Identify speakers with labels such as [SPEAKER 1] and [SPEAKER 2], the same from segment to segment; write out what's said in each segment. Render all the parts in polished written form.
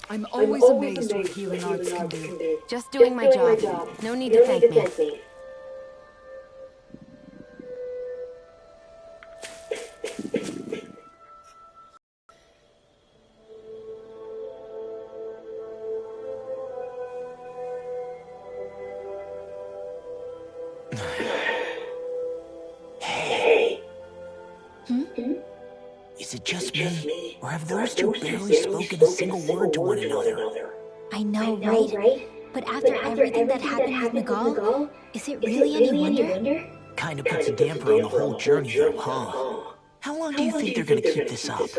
[SPEAKER 1] I'm always amazed what healing arts can do.
[SPEAKER 2] Just doing my job. No need to thank me.
[SPEAKER 3] Hey.
[SPEAKER 2] Hmm?
[SPEAKER 3] Is it just me, or have those two barely spoken a single word to one another?
[SPEAKER 2] I know, right? But after everything that happened with Miguel, is it really any wonder?
[SPEAKER 3] Kinda puts a damper on the whole journey though, huh? How long do you think they're gonna keep this up?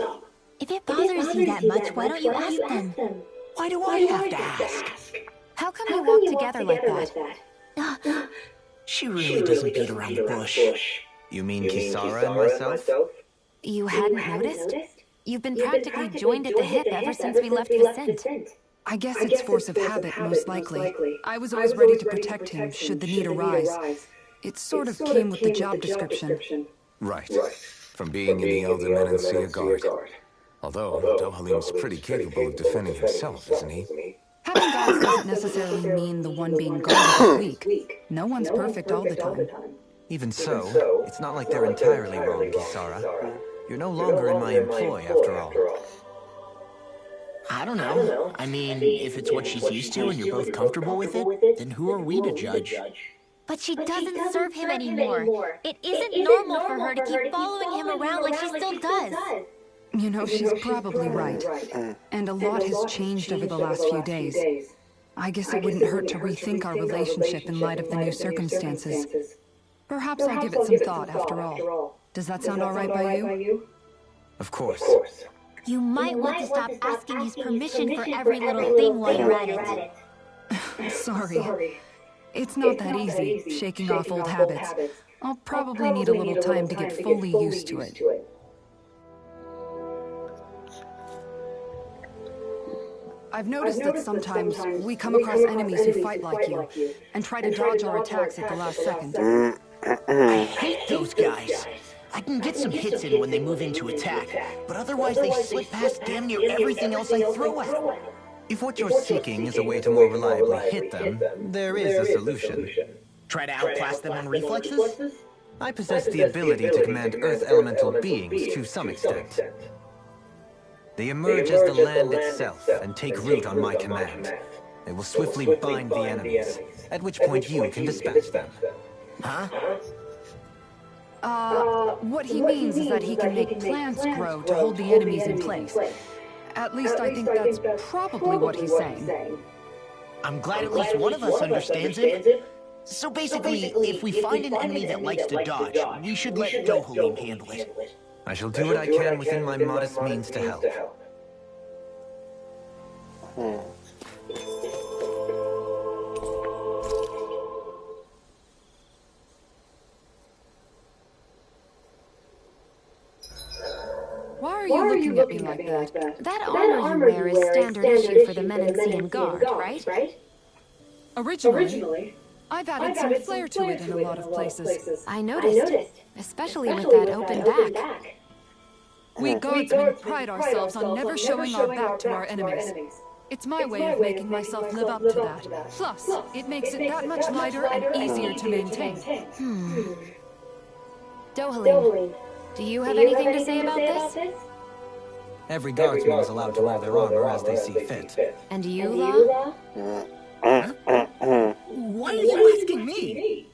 [SPEAKER 2] If it bothers you that much, why don't you ask them?
[SPEAKER 3] Why do I have to ask?
[SPEAKER 2] How come you walk together like that?
[SPEAKER 3] She really doesn't beat around the bush.
[SPEAKER 4] You mean Kisara and myself?
[SPEAKER 2] You hadn't noticed? You've been practically joined at the hip ever since we left Vicent.
[SPEAKER 1] I guess it's force of habit, most likely. I was always ready to protect him, should the need arise. It sort of came with the job description.
[SPEAKER 4] Right. From being in the Elder Menancia Guard. Although, Dohalim's pretty capable of defending himself, isn't he?
[SPEAKER 1] Having guards doesn't necessarily mean the one being guarded is weak. No one's perfect all the time.
[SPEAKER 4] Even so, it's not like they're entirely wrong, Kisara. You're no longer in my employ, after all.
[SPEAKER 3] I don't know. I mean, if it's what she's used to and you're both comfortable with it, then who are we to judge?
[SPEAKER 2] But she doesn't serve him anymore. It isn't normal for her to keep following him around like she still does.
[SPEAKER 1] You know, she's probably right. And a lot has changed over the last few days. I guess it wouldn't hurt to rethink our relationship in light of the new circumstances. Perhaps I'll give it some thought, after all. Does that sound all right by you?
[SPEAKER 4] Of course.
[SPEAKER 2] You might want to stop asking his permission for every little thing while you're at it.
[SPEAKER 1] Sorry. It's not that easy, shaking off old habits. I'll probably need a little time to get fully used to it. I've noticed that sometimes we come across enemies who fight like you, and try to dodge our attacks at the last second.
[SPEAKER 3] I hate those guys. I can get some hits in when they move into attack, but otherwise they slip past damn near everything else I throw at them.
[SPEAKER 4] If what you're seeking is a way to more reliably hit them, there is a solution.
[SPEAKER 3] Try to outclass them on reflexes?
[SPEAKER 4] I possess the ability to command Earth elemental beings to some extent. They emerge as the land itself and take root on my command. They will swiftly bind the enemies, at which point you can dispatch them.
[SPEAKER 3] Huh?
[SPEAKER 1] What he means is that he can make plants grow to hold the enemies in place. At least I think that's probably what he's saying.
[SPEAKER 3] I'm glad at least one of us understands it. So basically, if we find an enemy that likes to dodge, we should let Dohalim handle it.
[SPEAKER 4] I shall do what I can within my modest means to help.
[SPEAKER 1] Why are you looking at me like that?
[SPEAKER 2] That armor you wear is standard issue for the Menancian Guard, right?
[SPEAKER 1] Originally, I've added some flair to it in a lot of places.
[SPEAKER 2] I noticed, especially with that open back.
[SPEAKER 1] We guardsmen pride ourselves on never showing our back to our enemies. It's my way of making myself live up to that. Plus, it makes it that much lighter and easier to maintain.
[SPEAKER 2] Dohalim, do you have anything to say about this?
[SPEAKER 4] Every guardsman is allowed to wear their armor as they see fit.
[SPEAKER 2] And you, Law?
[SPEAKER 3] Why are you asking me?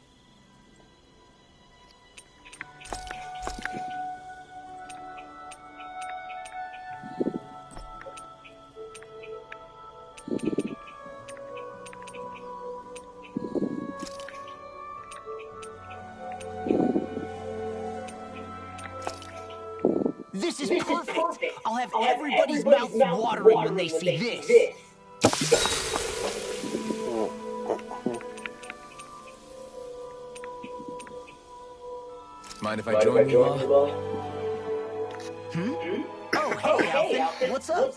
[SPEAKER 3] This is perfect! I'll have everybody's mouth watering when they see this!
[SPEAKER 5] Mind if I join you, Law?
[SPEAKER 3] Oh, hey, Alphen. What's up?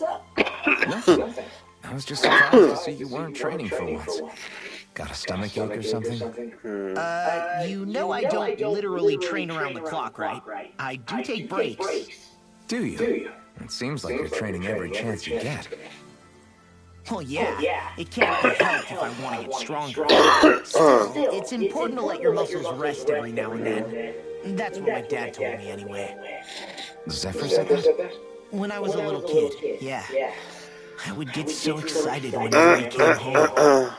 [SPEAKER 5] Nothing. I was just surprised to see you weren't training for once. Got a stomachache or something?
[SPEAKER 3] You know I don't literally train around the clock, right? I do take breaks.
[SPEAKER 5] Do you? It seems like you're training every chance you get.
[SPEAKER 3] Well, yeah, it can't be helped if I want to get stronger. Still, it's important to let your muscles rest every now and then. That's what my dad told me anyway.
[SPEAKER 5] Zephyr said that?
[SPEAKER 3] When I was a little kid, yeah. I would get so excited whenever he came home.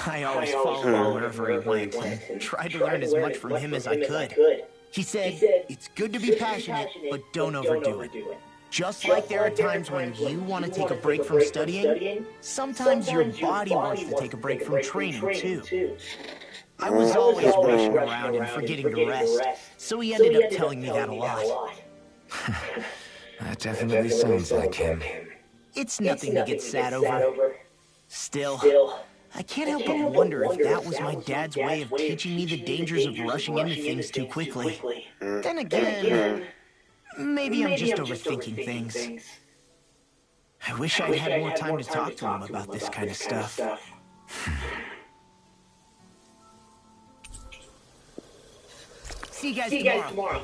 [SPEAKER 3] I always followed him wherever he went and tried to learn as much from him as I could. He said, it's good to be passionate, but don't overdo it. Just like there are times when you want to take a break from studying, sometimes your body wants to take a break from training too. I was always rushing around and forgetting to rest, so he ended up telling me that a lot.
[SPEAKER 5] That definitely sounds like him.
[SPEAKER 3] It's nothing to get sad over. Still, I can't help but wonder if that was my dad's way of teaching me the dangers of rushing into things too quickly. Then again, maybe I'm just overthinking things. I wish I'd had more time to talk to him about this kind of stuff. See you guys tomorrow.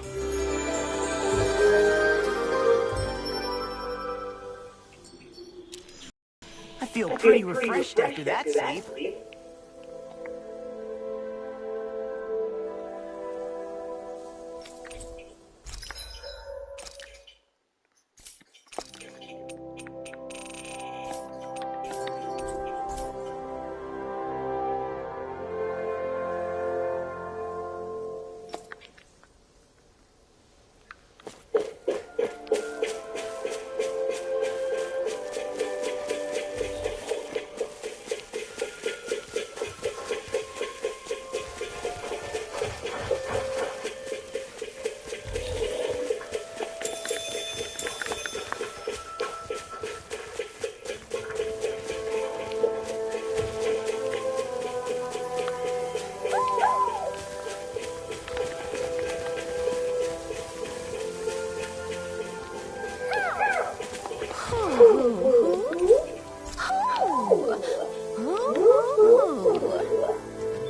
[SPEAKER 3] I feel pretty refreshed after that sleep.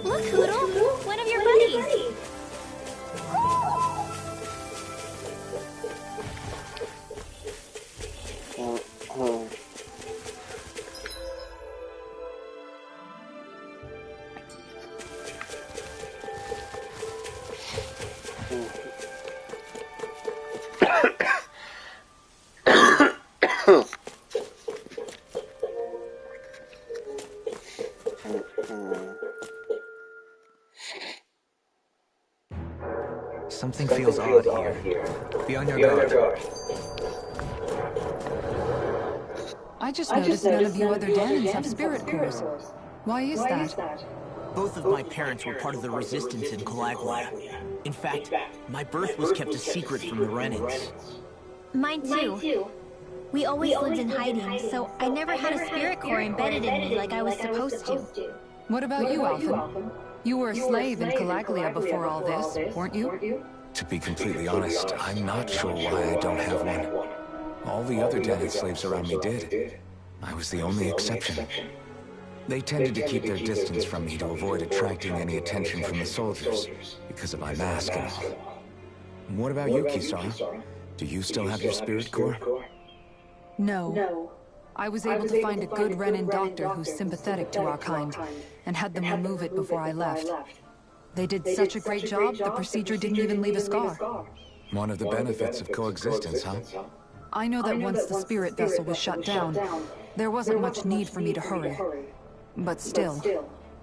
[SPEAKER 2] Look, Hootle, one of your buddies.
[SPEAKER 4] Something feels odd here. Be on your guard.
[SPEAKER 1] I just noticed none of you other Danans have spirit cores. Why is that?
[SPEAKER 3] Both of my parents were part of the resistance in Calaglia. In fact, my birth was kept a secret from the Renans.
[SPEAKER 2] Mine too. We always lived in hiding, so I never had a spirit core embedded in me like I was supposed to.
[SPEAKER 1] What about you, Alphen? You were a slave in Calaglia before all this, weren't you?
[SPEAKER 5] To be completely honest, I'm not sure why I don't have one. All the other Danan slaves around me did. I was the only exception. They tended to keep their distance from me to avoid attracting any attention from the soldiers, because of my mask and all. What about you, Kisara? Do you still have your spirit core?
[SPEAKER 1] No. I was able to find a good Renan doctor who's sympathetic to our kind, and had them remove it before I left. They did such a great job, the procedure didn't even leave a scar.
[SPEAKER 5] One of the benefits of coexistence, huh?
[SPEAKER 1] I know that once the spirit vessel was shut down, there wasn't much need for me to hurry. But still,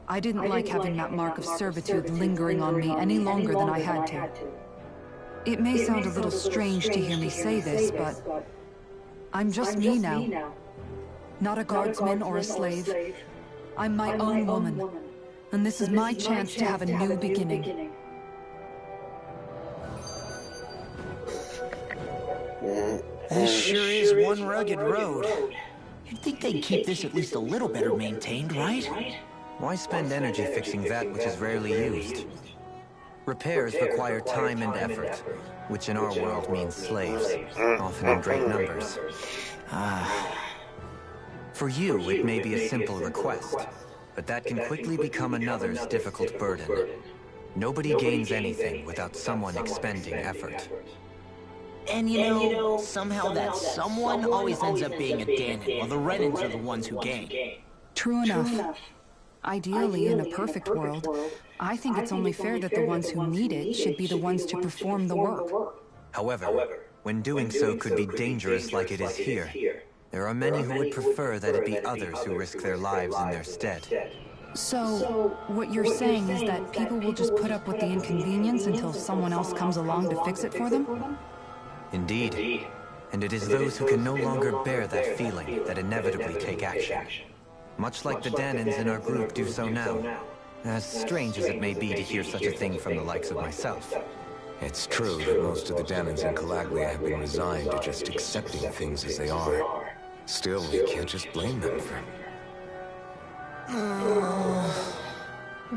[SPEAKER 1] I didn't like having that mark of servitude lingering on me any longer than I had to. It may sound a little strange to hear me say this, but I'm just me now. Not a guardsman or a slave. I'm my own woman. And this is my chance to have a new beginning.
[SPEAKER 3] This sure is one rugged road. You'd think they'd keep this at least a little better maintained, right?
[SPEAKER 4] Why spend energy fixing that which is rarely used? Repairs require time and effort, which in our world means slaves, often in great numbers. For you, it may be a simple request, but that can quickly become another's difficult burden. Nobody gains anything without someone expending effort.
[SPEAKER 3] And you know, somehow that someone always ends up being a Danon, while the Renans are the ones who gain.
[SPEAKER 1] True enough. Ideally, in a perfect world, I think it's only fair that the ones who need it should be the ones to perform the work.
[SPEAKER 4] However, when doing so could be dangerous like it is here, there are many who would prefer that it be others who risk their lives in their stead.
[SPEAKER 1] So, what you're saying is that people will just put up with the inconvenience until someone else comes along to fix it for them?
[SPEAKER 4] Indeed. And it is those who can no longer bear that feeling that inevitably take action. Much like the Danons in our group do so now. As strange as it may be to hear such a thing from the likes of myself.
[SPEAKER 5] It's true that most of the Danons in Calaglia have been resigned to just accepting things as they are. Still, we can't just blame them for...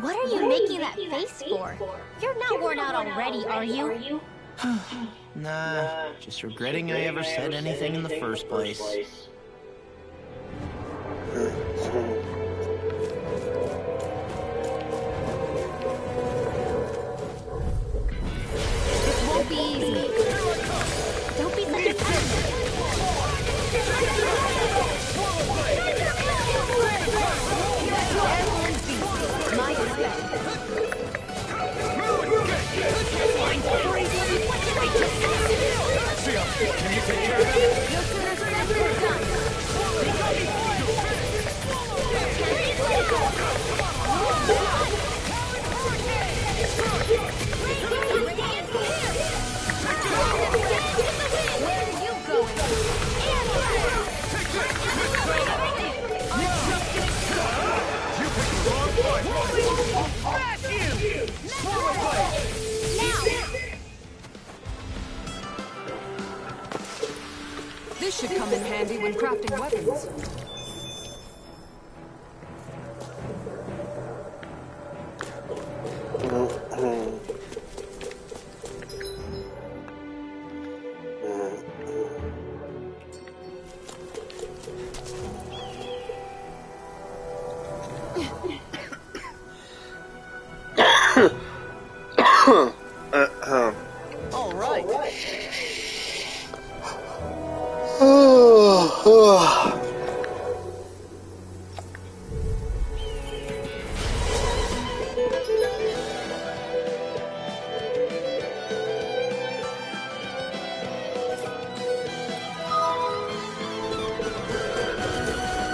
[SPEAKER 2] What are you making that face for? You're not worn out already, are you?
[SPEAKER 3] Nah, just regretting I ever said anything in the first place.
[SPEAKER 2] This won't be easy. Don't be such a pessimist. My
[SPEAKER 5] Can you take care of it?
[SPEAKER 2] no sooner said than done. Where are you going?
[SPEAKER 5] You picked the wrong fight! Smash you!
[SPEAKER 1] This should come in handy when crafting weapons.
[SPEAKER 3] All right.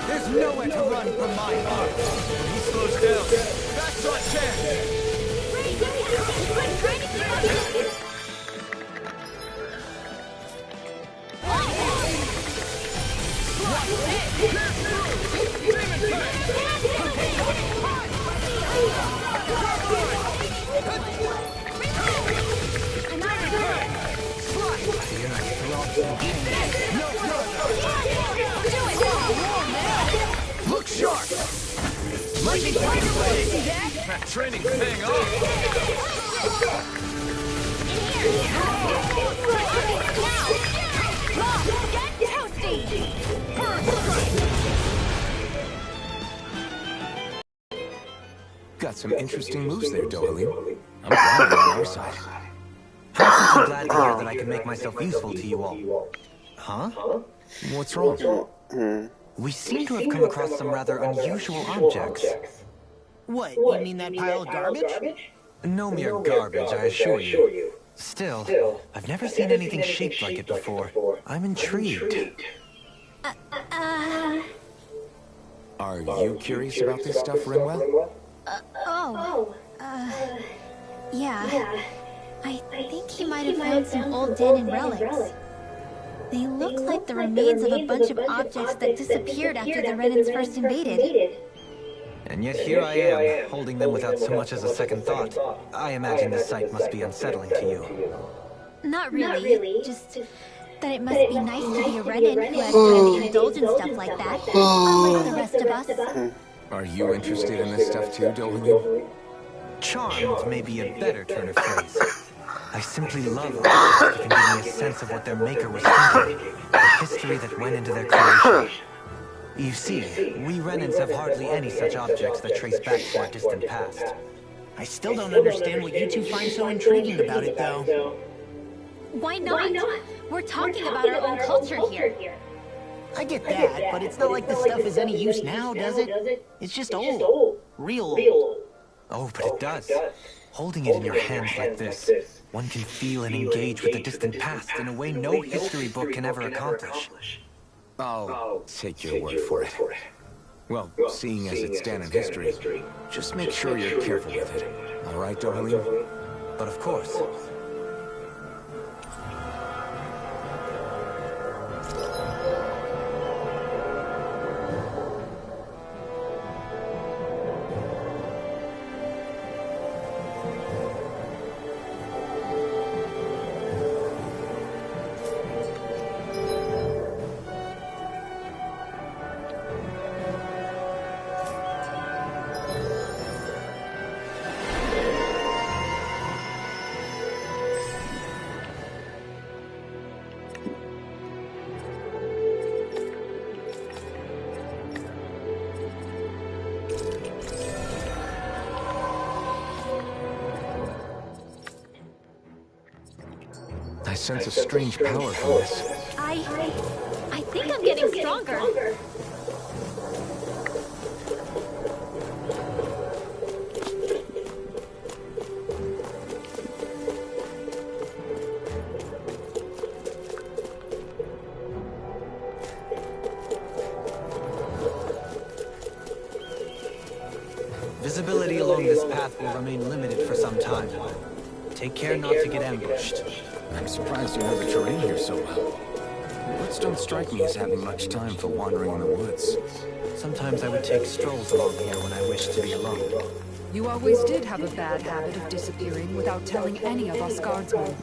[SPEAKER 4] There's nowhere to run from my arm.
[SPEAKER 5] When he slows down, that's our chance! Look sharp! Lightning Tiger Blade! See that? That training's paying off! Got some interesting moves there, Dohalim. I'm glad you're on our side.
[SPEAKER 4] I'm simply glad to hear that I can make myself useful to you all. Huh?
[SPEAKER 5] What's wrong?
[SPEAKER 4] We seem to have come across some rather unusual objects.
[SPEAKER 3] What, you mean that pile of garbage?
[SPEAKER 4] No mere garbage, I assure you. Still, I've never seen anything shaped like it before. I'm intrigued.
[SPEAKER 5] Are you curious about this stuff, Rinwell?
[SPEAKER 2] Yeah. I think he might have found some old Danon relics. They look like the remains of a bunch of objects that disappeared after the Renans first invaded.
[SPEAKER 4] And yet here I am, holding them without so much as a second thought. I imagine this sight must be unsettling to you.
[SPEAKER 2] Not really, just that it must be nice to be a Renan who has time to indulge in stuff like that, unlike the rest of us.
[SPEAKER 5] Are you interested in this stuff too, Dohalim?
[SPEAKER 4] Charmed may be a better turn of phrase. I simply love objects that can give me a sense of what their maker was thinking, the history that went into their creation. You see, we Renans have hardly any such objects that trace back to our distant past.
[SPEAKER 3] I still don't understand what you two find so intriguing about it, though.
[SPEAKER 2] Why not? We're talking about our own culture here.
[SPEAKER 3] I get that, but it's not like this stuff is any use now, does it? It's just old. Real old.
[SPEAKER 4] Oh, but it does. Holding it in your hands like this, one can feel and engage with the distant past in a way no history book can ever accomplish.
[SPEAKER 5] I'll take your word for it. Well, seeing as it's Dan in history, just make sure you're careful with it. All right, Dohalim?
[SPEAKER 4] But of course.
[SPEAKER 5] I sense a strange power from this.
[SPEAKER 2] I think I'm getting stronger.
[SPEAKER 4] Visibility along this path will remain limited for some time. Take care not to get ambushed.
[SPEAKER 5] I'm surprised you know the terrain here so well. Woods don't strike me as having much time for wandering in the woods.
[SPEAKER 4] Sometimes I would take strolls along here when I wished to be alone.
[SPEAKER 1] You always did have a bad habit of disappearing without telling any of us guardsmen.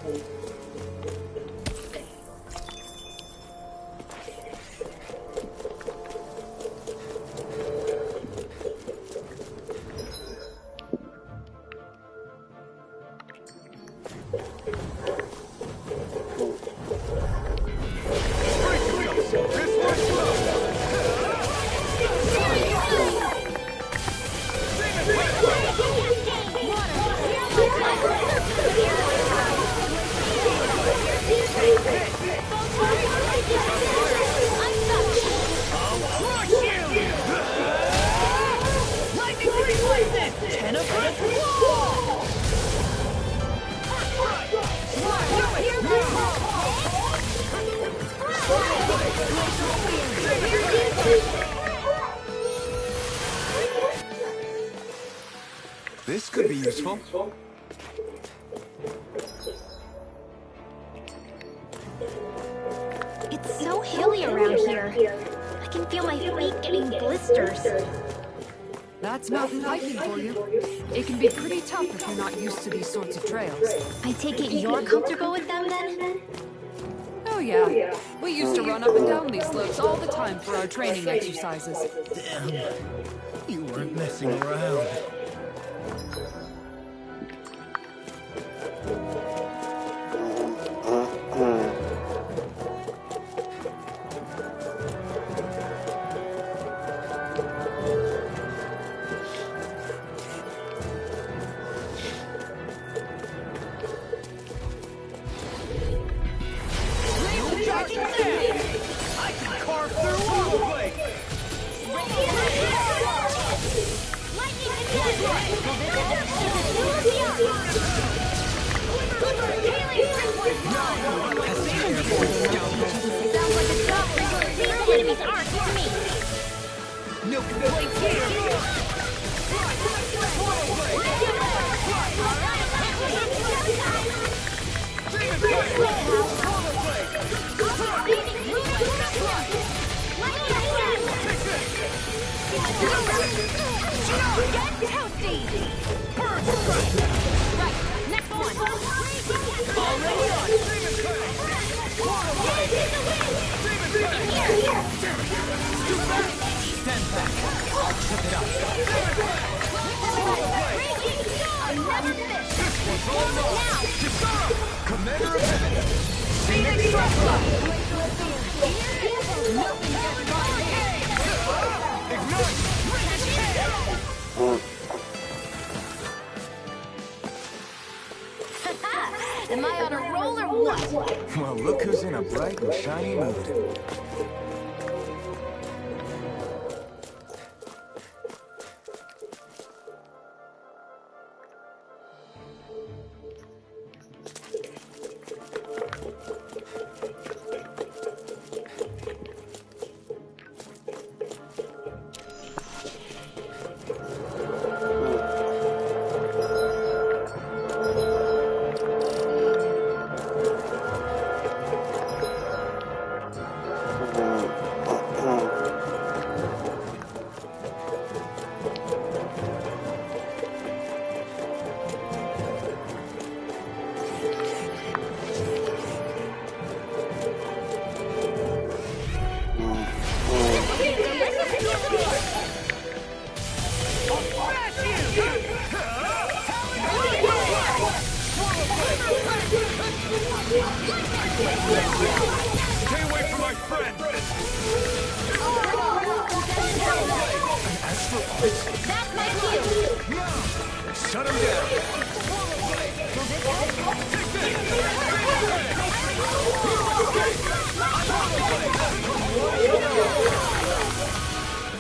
[SPEAKER 5] This could be useful.
[SPEAKER 2] It's so hilly around here. I can feel my feet getting blisters.
[SPEAKER 1] That's mountain hiking for you. It can be pretty tough if you're not used to these sorts of trails.
[SPEAKER 2] I take it you're comfortable with them then?
[SPEAKER 1] Oh yeah, we used to run up and down these slopes all the time for our training exercises.
[SPEAKER 3] Damn. You weren't messing around. I can carve through all of
[SPEAKER 2] Sounds like a job for your team. The enemies aren't with me.
[SPEAKER 3] No complaints here.
[SPEAKER 2] Get toasty! Right, next one!
[SPEAKER 3] Already on. Stand back. I'll trip it up.
[SPEAKER 2] Am I on a roll or what?
[SPEAKER 5] Well, look who's in a bright and shiny mood.
[SPEAKER 6] Stay away from my friend!
[SPEAKER 2] That's my cue!
[SPEAKER 6] Shut him down!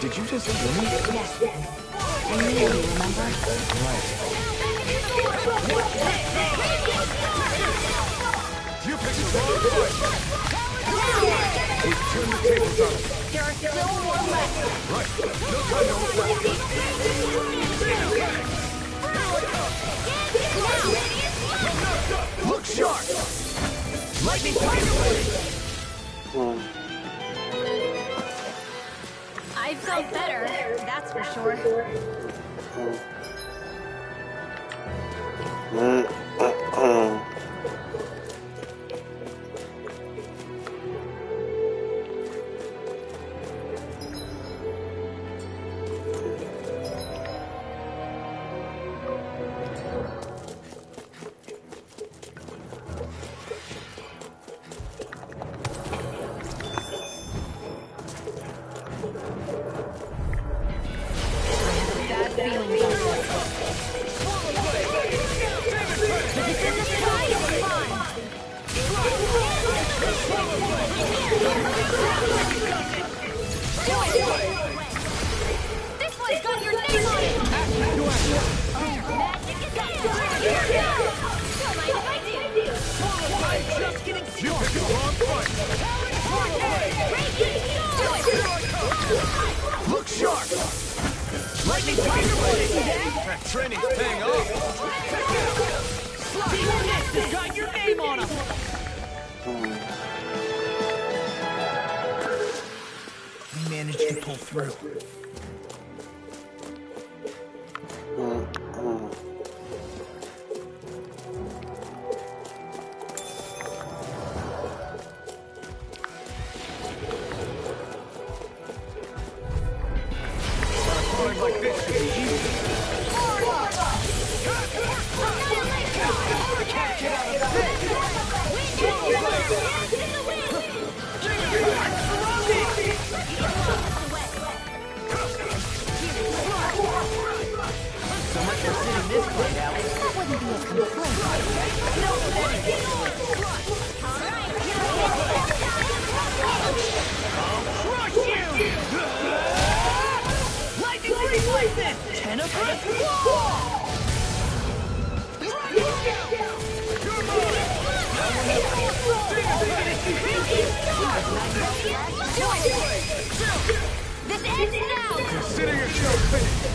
[SPEAKER 5] Did you just hear me?
[SPEAKER 1] Yes. I knew you, remember?
[SPEAKER 5] Right.
[SPEAKER 6] You picked the wrong fight! We've turned the tables on him.
[SPEAKER 2] There are still more left.
[SPEAKER 6] Right. No time to reflect. Look sharp! Lightning Tiger!
[SPEAKER 2] I felt better, that's for sure.
[SPEAKER 6] Look sharp! Lightning Tiger Blade! That training's paying off!
[SPEAKER 3] It's got your name on him! We managed to pull through.
[SPEAKER 6] Like this should be easy.
[SPEAKER 3] So much for sitting this fight out.
[SPEAKER 2] That wouldn't be a complaint.
[SPEAKER 3] Crush you! Lightning reflexes! Tenebrous Wall!
[SPEAKER 2] This ends now!
[SPEAKER 6] Consider yourself finished.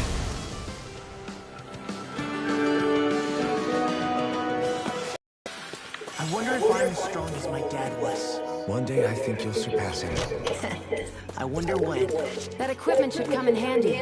[SPEAKER 3] I wonder if I'm as strong as my dad was.
[SPEAKER 5] One day I think you'll surpass him.
[SPEAKER 3] I wonder when.
[SPEAKER 1] That equipment should come in handy.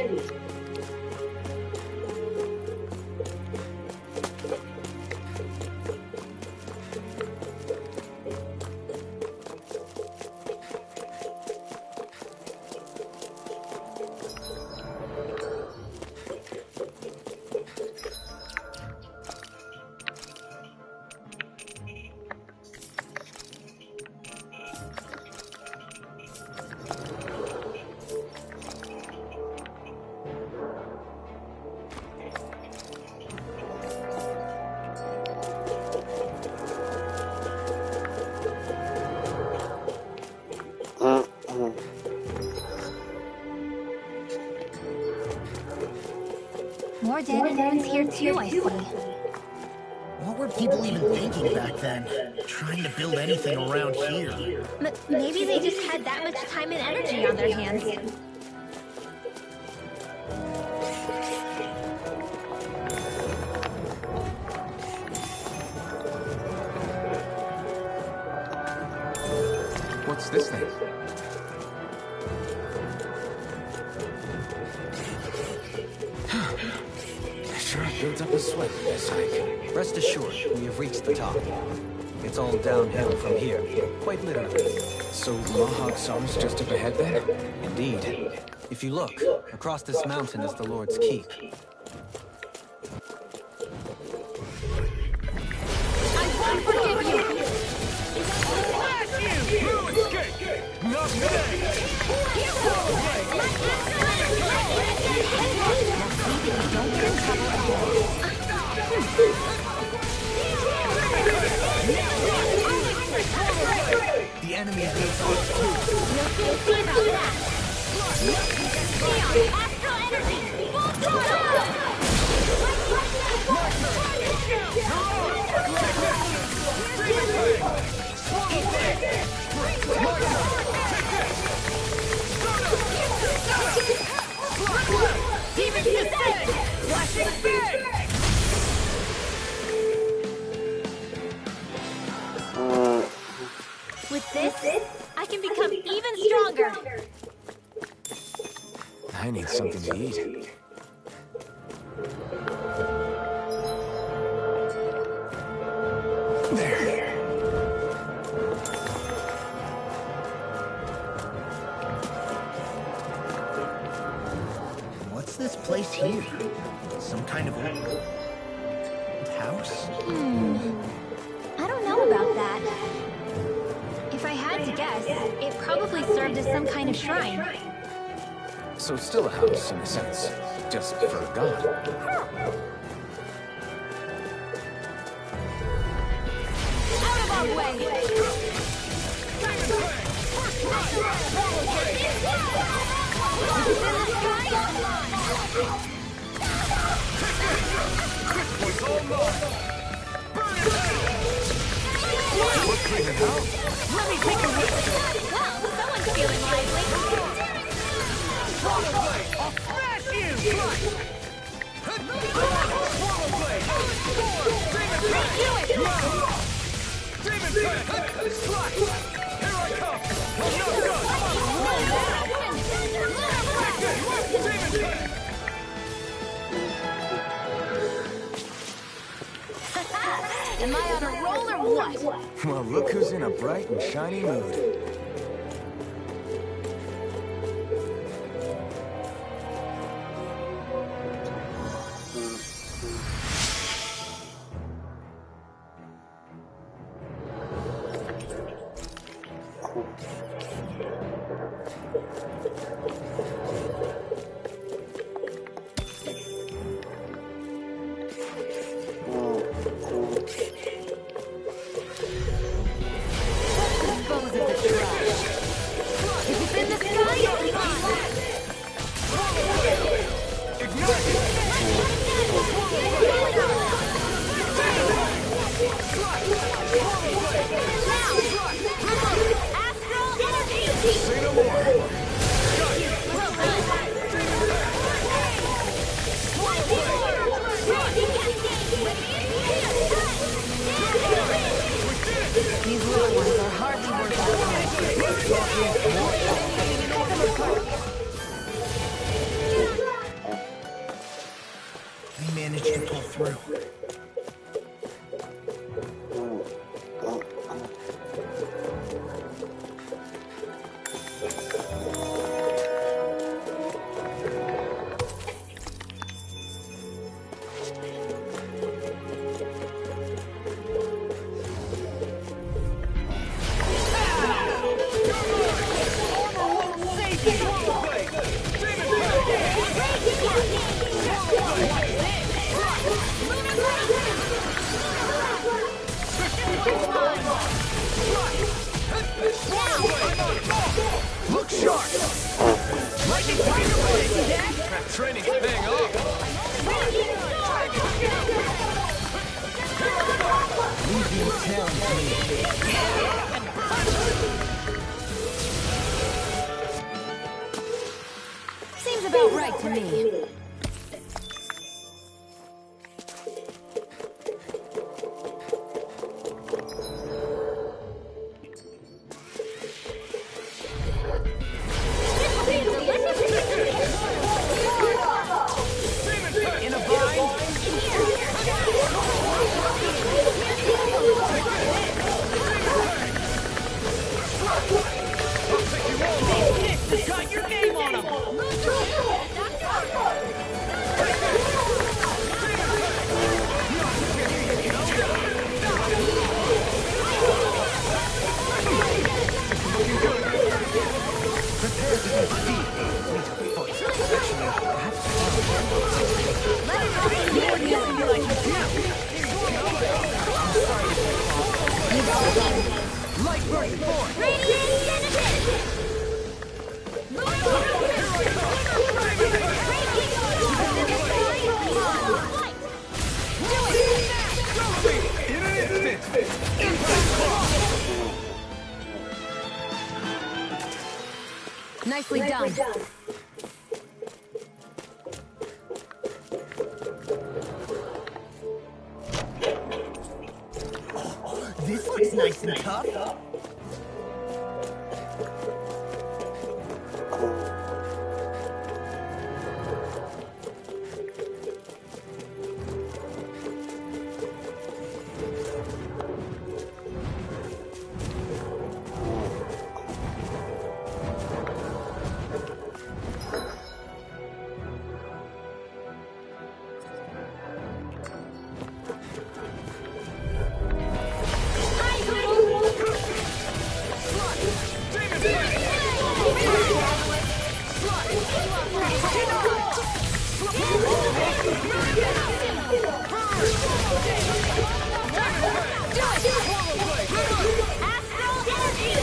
[SPEAKER 2] more dead and ruins here too, I see.
[SPEAKER 3] What were people even thinking back then? Trying to build anything around here.
[SPEAKER 2] Maybe they just had that much time and energy on their hands.
[SPEAKER 5] What's this thing? Sure builds up a sweat in this hike.
[SPEAKER 4] Rest assured, we have reached the top. It's all downhill from here, quite literally.
[SPEAKER 5] So Mahag Sam's just up ahead there?
[SPEAKER 4] Indeed. If you look, across this mountain is the Lord's Keep.
[SPEAKER 6] I won't forgive you! Blast you! You escape! Not today!
[SPEAKER 3] The enemy is on too.
[SPEAKER 2] We'll see about that. Neon, astral energy, full throttle!
[SPEAKER 6] Demon descent! Flashing bang!
[SPEAKER 2] With this, I can become even stronger.
[SPEAKER 5] I need something to eat. There.
[SPEAKER 3] What's this place here? Some kind of old house?
[SPEAKER 2] I don't know about that. If I had to guess, it probably served as some kind of shrine.
[SPEAKER 5] So it's still a house, in a sense. Just for a god.
[SPEAKER 2] Out of our way!
[SPEAKER 6] Let me take a look!
[SPEAKER 2] Well, someone's feeling lively.
[SPEAKER 6] Swallow blade! I'll smash you! Swallow blade! Demon blade! Slash! Here I come! No good! Demon blade!
[SPEAKER 2] Am I on a roll or what?
[SPEAKER 5] Well, look who's in a bright and shiny mood.
[SPEAKER 2] Dispose of the trash. If it's in the sky, it's mine. Astral energy!
[SPEAKER 6] Say no more!
[SPEAKER 2] Well These little ones are hardly worth
[SPEAKER 3] We managed to pull through.
[SPEAKER 6] Look sharp! Lightning Tiger Blade! That training's paying off!
[SPEAKER 2] to me.
[SPEAKER 3] Got your name on him! Light burning forth!
[SPEAKER 2] Radiant Genesis!
[SPEAKER 6] In an instant!
[SPEAKER 1] Nicely done.
[SPEAKER 3] This looks nice and tough.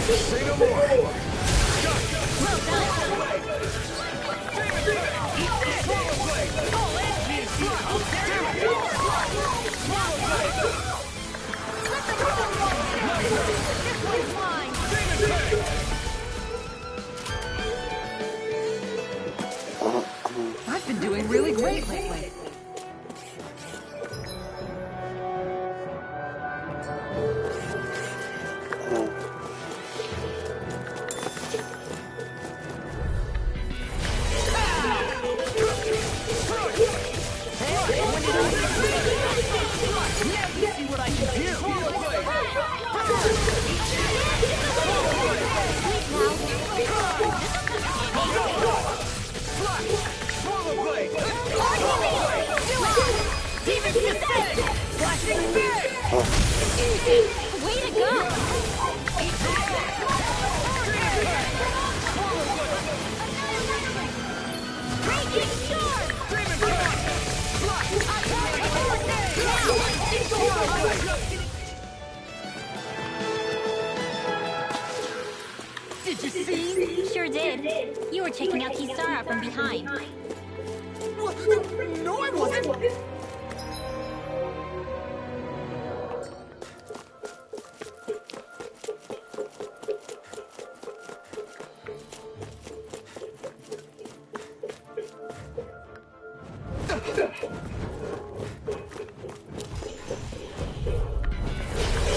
[SPEAKER 6] Say no more!
[SPEAKER 1] I've been doing really great lately.
[SPEAKER 3] See what I can do!
[SPEAKER 2] Way to go! Raging Storm!
[SPEAKER 3] Did you see?
[SPEAKER 2] Sure did. You were checking out Kisara from behind.
[SPEAKER 3] No, I wasn't!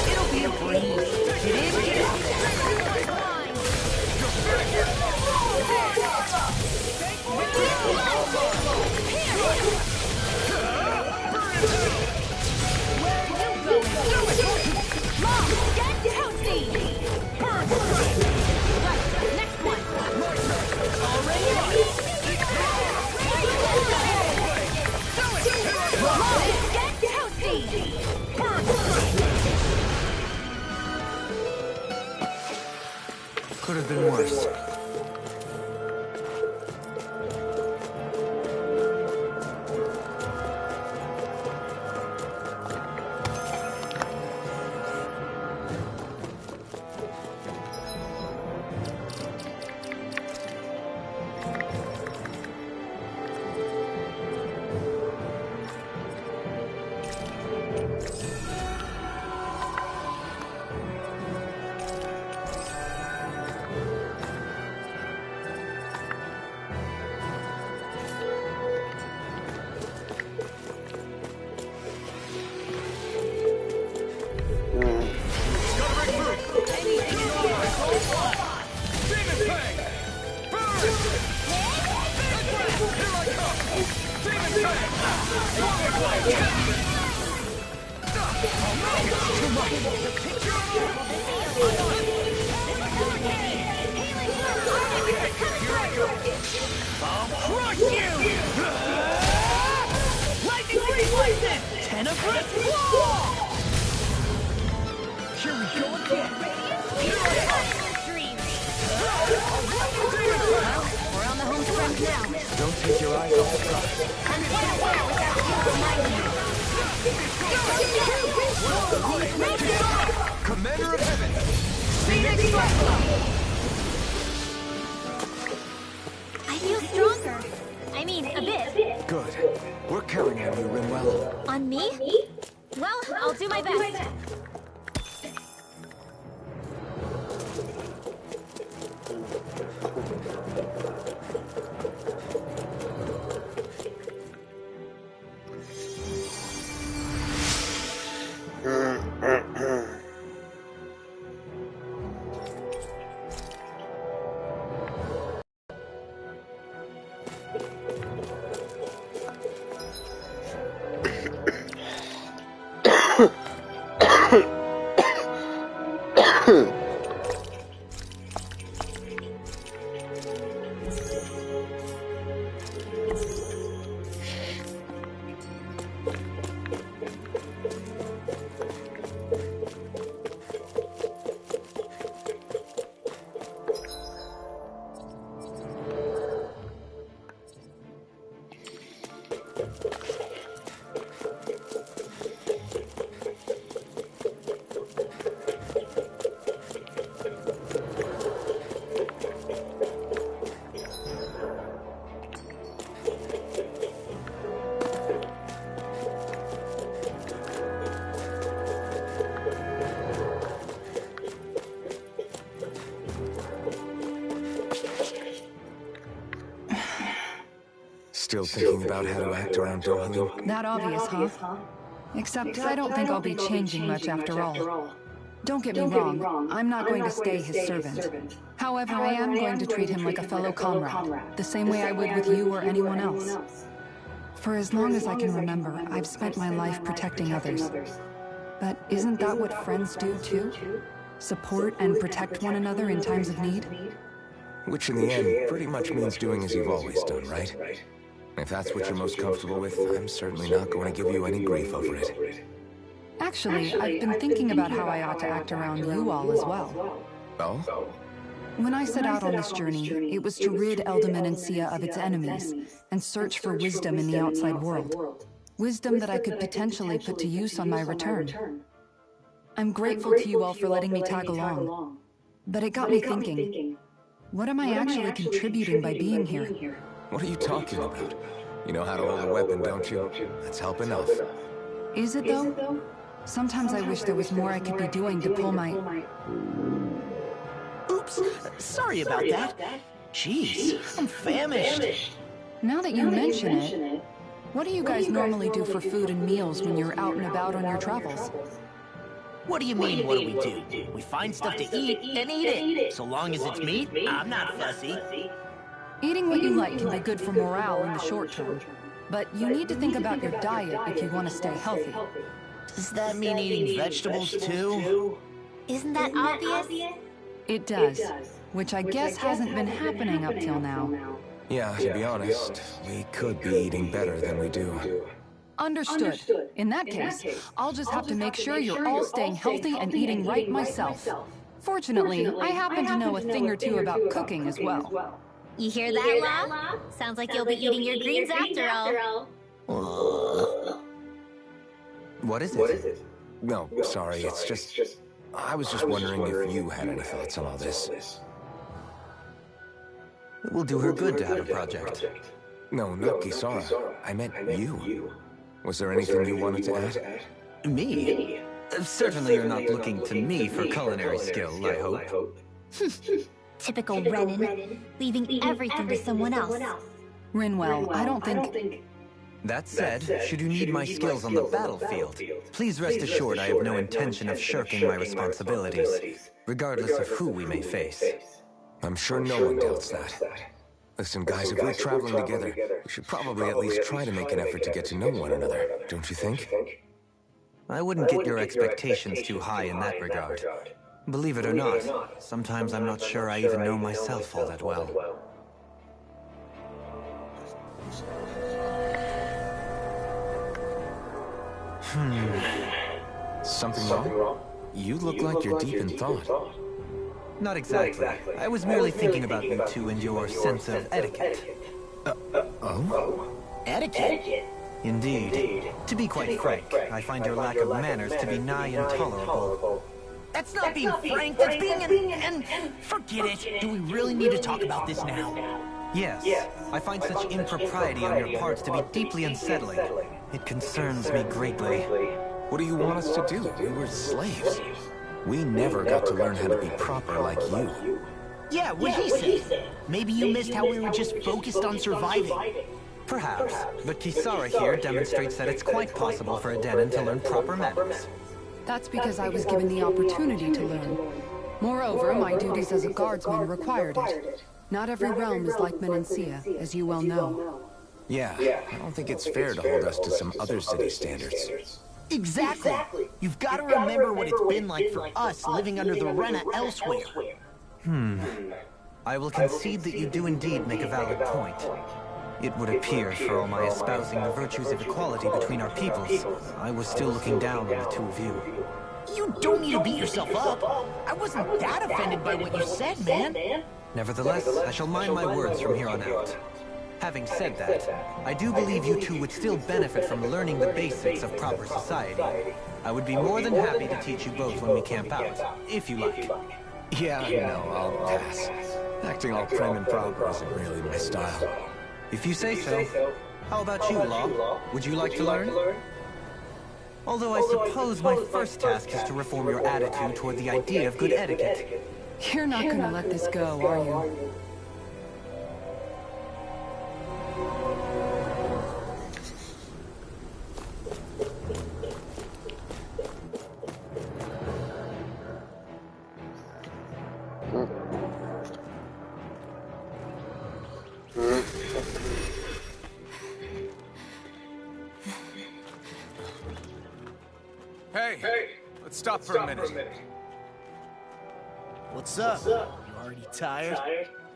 [SPEAKER 3] It'll be a breeze. Get in, get in.
[SPEAKER 4] Could have been worse.
[SPEAKER 3] Crush you! Lightning reflexes! Tenebrous wall! Here we go again!
[SPEAKER 2] We're on the home stretch now.
[SPEAKER 4] Don't take your eyes off the prize.
[SPEAKER 2] I'm playing well without you reminding me.
[SPEAKER 4] Commander of Heaven!
[SPEAKER 2] Phoenix Cyclone! I feel stronger. I mean, a bit.
[SPEAKER 4] Good. We're counting on you, Rinwell.
[SPEAKER 2] On me? Well, I'll do my best.
[SPEAKER 5] Still thinking about how to act around Dohalim?
[SPEAKER 1] That obvious, huh? Except I don't think I'll be changing much after all. Don't get me wrong, I'm not going to stay his servant. However, I am going to treat him like a fellow comrade, the same way I would with you or anyone else. For as long as I can remember, I've spent my life protecting others. But isn't that what friends do too? Support and protect one another in times of need?
[SPEAKER 5] Which in the end pretty much means doing as you've always done, right? If that's what you're most comfortable with, I'm certainly not going to give you any grief over it.
[SPEAKER 1] Actually, I've been thinking about how I ought to act around you all as well.
[SPEAKER 5] Oh?
[SPEAKER 1] When I set out on this journey, it was to rid Eldaman and Sia of its enemies, and search for wisdom in the outside world. Wisdom that I could potentially put to use on my return. I'm grateful to you all for letting me tag along. But it got me thinking, what am I actually contributing by being here?
[SPEAKER 5] What are you talking about? You know how to hold a weapon, don't you? That's help enough.
[SPEAKER 1] Is it though? Sometimes I wish there was more I could be doing to pull my...
[SPEAKER 3] Oops, sorry about that. Jeez, I'm famished.
[SPEAKER 1] Now that you mention it, what do you guys normally do for food and meals when you're out and about on your travels?
[SPEAKER 3] What do you mean, what do? We find stuff to eat and eat it. So long as it's meat, I'm not fussy.
[SPEAKER 1] Eating what you like can be good for morale in the short term, but you need to think about your diet if you want to stay healthy.
[SPEAKER 3] Does that mean eating vegetables too?
[SPEAKER 2] Isn't that obvious?
[SPEAKER 1] It does, which I guess hasn't been happening up till now.
[SPEAKER 5] Yeah, to be honest, we could be eating better than we do.
[SPEAKER 1] Understood. In that case, I'll just have to make sure you're all staying healthy and eating right myself. Fortunately, I happen to know a thing or two about cooking as well.
[SPEAKER 2] You hear that, La? Sounds like you'll be eating your greens after all.
[SPEAKER 4] What is it?
[SPEAKER 5] No, sorry, it's just... I was just wondering if you had any thoughts on all this.
[SPEAKER 4] It will do her good to have a project.
[SPEAKER 5] No, not Kisara. I meant you. Was there anything you wanted to add?
[SPEAKER 4] Me? Certainly you're not looking to me for culinary skill, I hope.
[SPEAKER 2] Typical Renan, leaving everything to someone else.
[SPEAKER 1] Rinwell, I don't think...
[SPEAKER 4] That said, should you need my skills on the battlefield, please rest assured I have no intention of shirking my responsibilities, regardless of who we may face.
[SPEAKER 5] I'm sure no one doubts that. Listen, guys, if we're traveling together, we should probably at least try to make an effort to get to know one another, don't you think?
[SPEAKER 4] I wouldn't get your expectations too high in that regard. Believe it or not, sometimes I'm not sure I even know myself all that well.
[SPEAKER 5] Something wrong? You look like you're deep in thought.
[SPEAKER 4] Not exactly. I was merely thinking about you two and your sense of etiquette.
[SPEAKER 5] Oh?
[SPEAKER 3] Etiquette?
[SPEAKER 4] Indeed. To be quite frank, I find your lack of manners to be nigh intolerable.
[SPEAKER 3] That's not being frank, that's being and forget it. Do we really need to talk about this now?
[SPEAKER 4] Yes, I find such impropriety on your parts to be deeply unsettling. It concerns me greatly.
[SPEAKER 5] What do you want us to do? We were slaves. We never got to learn how to be proper like you.
[SPEAKER 3] Yeah, what he said. Maybe you missed how we were just focused on surviving.
[SPEAKER 4] Perhaps, but Kisara here demonstrates that it's quite possible for a Denon to learn proper manners.
[SPEAKER 1] That's because I was given the opportunity to learn. Moreover, my duties as a guardsman required it. Not every realm is like Menancia, as you well know.
[SPEAKER 5] Yeah, I don't think it's fair to hold us to some other city standards.
[SPEAKER 3] Exactly. You've got to remember what it's been like for us living under the Rena elsewhere.
[SPEAKER 4] I will concede that you do indeed make a valid point. It would appear, for all my espousing the virtues of equality between our peoples, I was still looking down on the two of you.
[SPEAKER 3] You don't need to beat yourself up. I wasn't that offended by what you said, man.
[SPEAKER 4] Nevertheless, I shall mind my words from here on out. Having said that, I do believe you two would still benefit from learning the basics of proper society. I would be more than happy to teach you both when we camp out, if you like.
[SPEAKER 5] Yeah, no, I'll pass. Acting all prim and proper isn't really my style.
[SPEAKER 4] If you say so. How about you, Law? Would you like to learn? Although I suppose my first task is to reform your attitude toward the idea of good etiquette.
[SPEAKER 1] You're not gonna let this go, are you?
[SPEAKER 6] Hey, let's stop for a minute.
[SPEAKER 3] What's up? You already tired?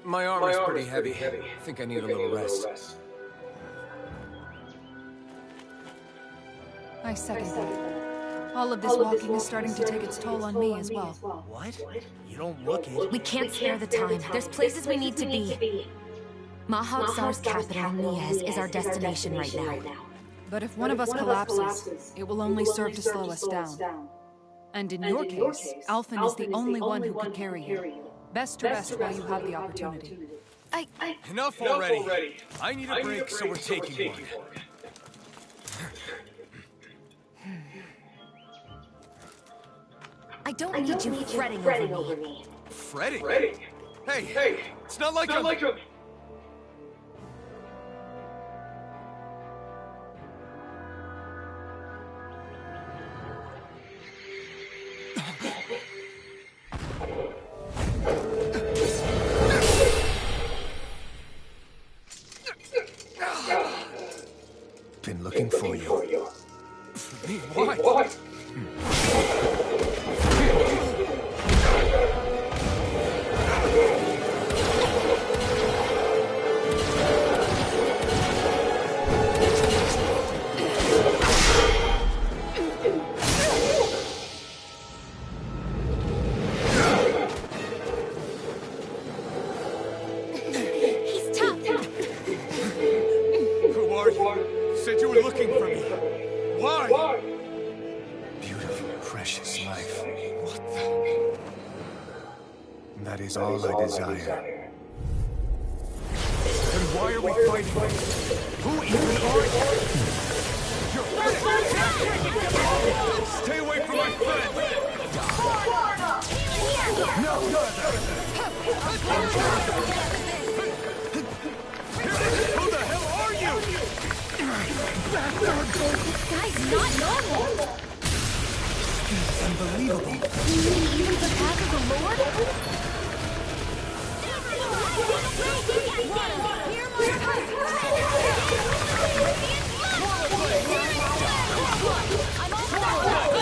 [SPEAKER 5] My arm is pretty heavy. I think I need a little rest.
[SPEAKER 1] I second that. All of this walking is starting to take its toll on me as well.
[SPEAKER 3] What? You don't look it.
[SPEAKER 2] We can't spare the time. There's places we need to be. Mahag Saar's capital, Niez, is our destination right now.
[SPEAKER 1] But if one of us collapses, it will only serve to slow us down. And in your case, Alphen is the only one who can carry you. Best to rest while you have the opportunity.
[SPEAKER 6] Enough already. I need a break, so we're taking one.
[SPEAKER 2] I don't need you fretting over me.
[SPEAKER 6] Fretting? Hey, it's not like I'm...
[SPEAKER 5] Been looking for you.
[SPEAKER 6] For me? Why?
[SPEAKER 2] He's tough.
[SPEAKER 6] Who are you? You said you were looking for me. Why?
[SPEAKER 5] Beautiful, precious life. What the? That is all I desire.
[SPEAKER 6] Then why are we fighting? Who even are you? Stay away from my friend! Who the hell are you?
[SPEAKER 2] This guy's not normal.
[SPEAKER 4] Unbelievable.
[SPEAKER 2] You mean even the path of the Lord? Hear my I'm all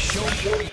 [SPEAKER 6] Show me.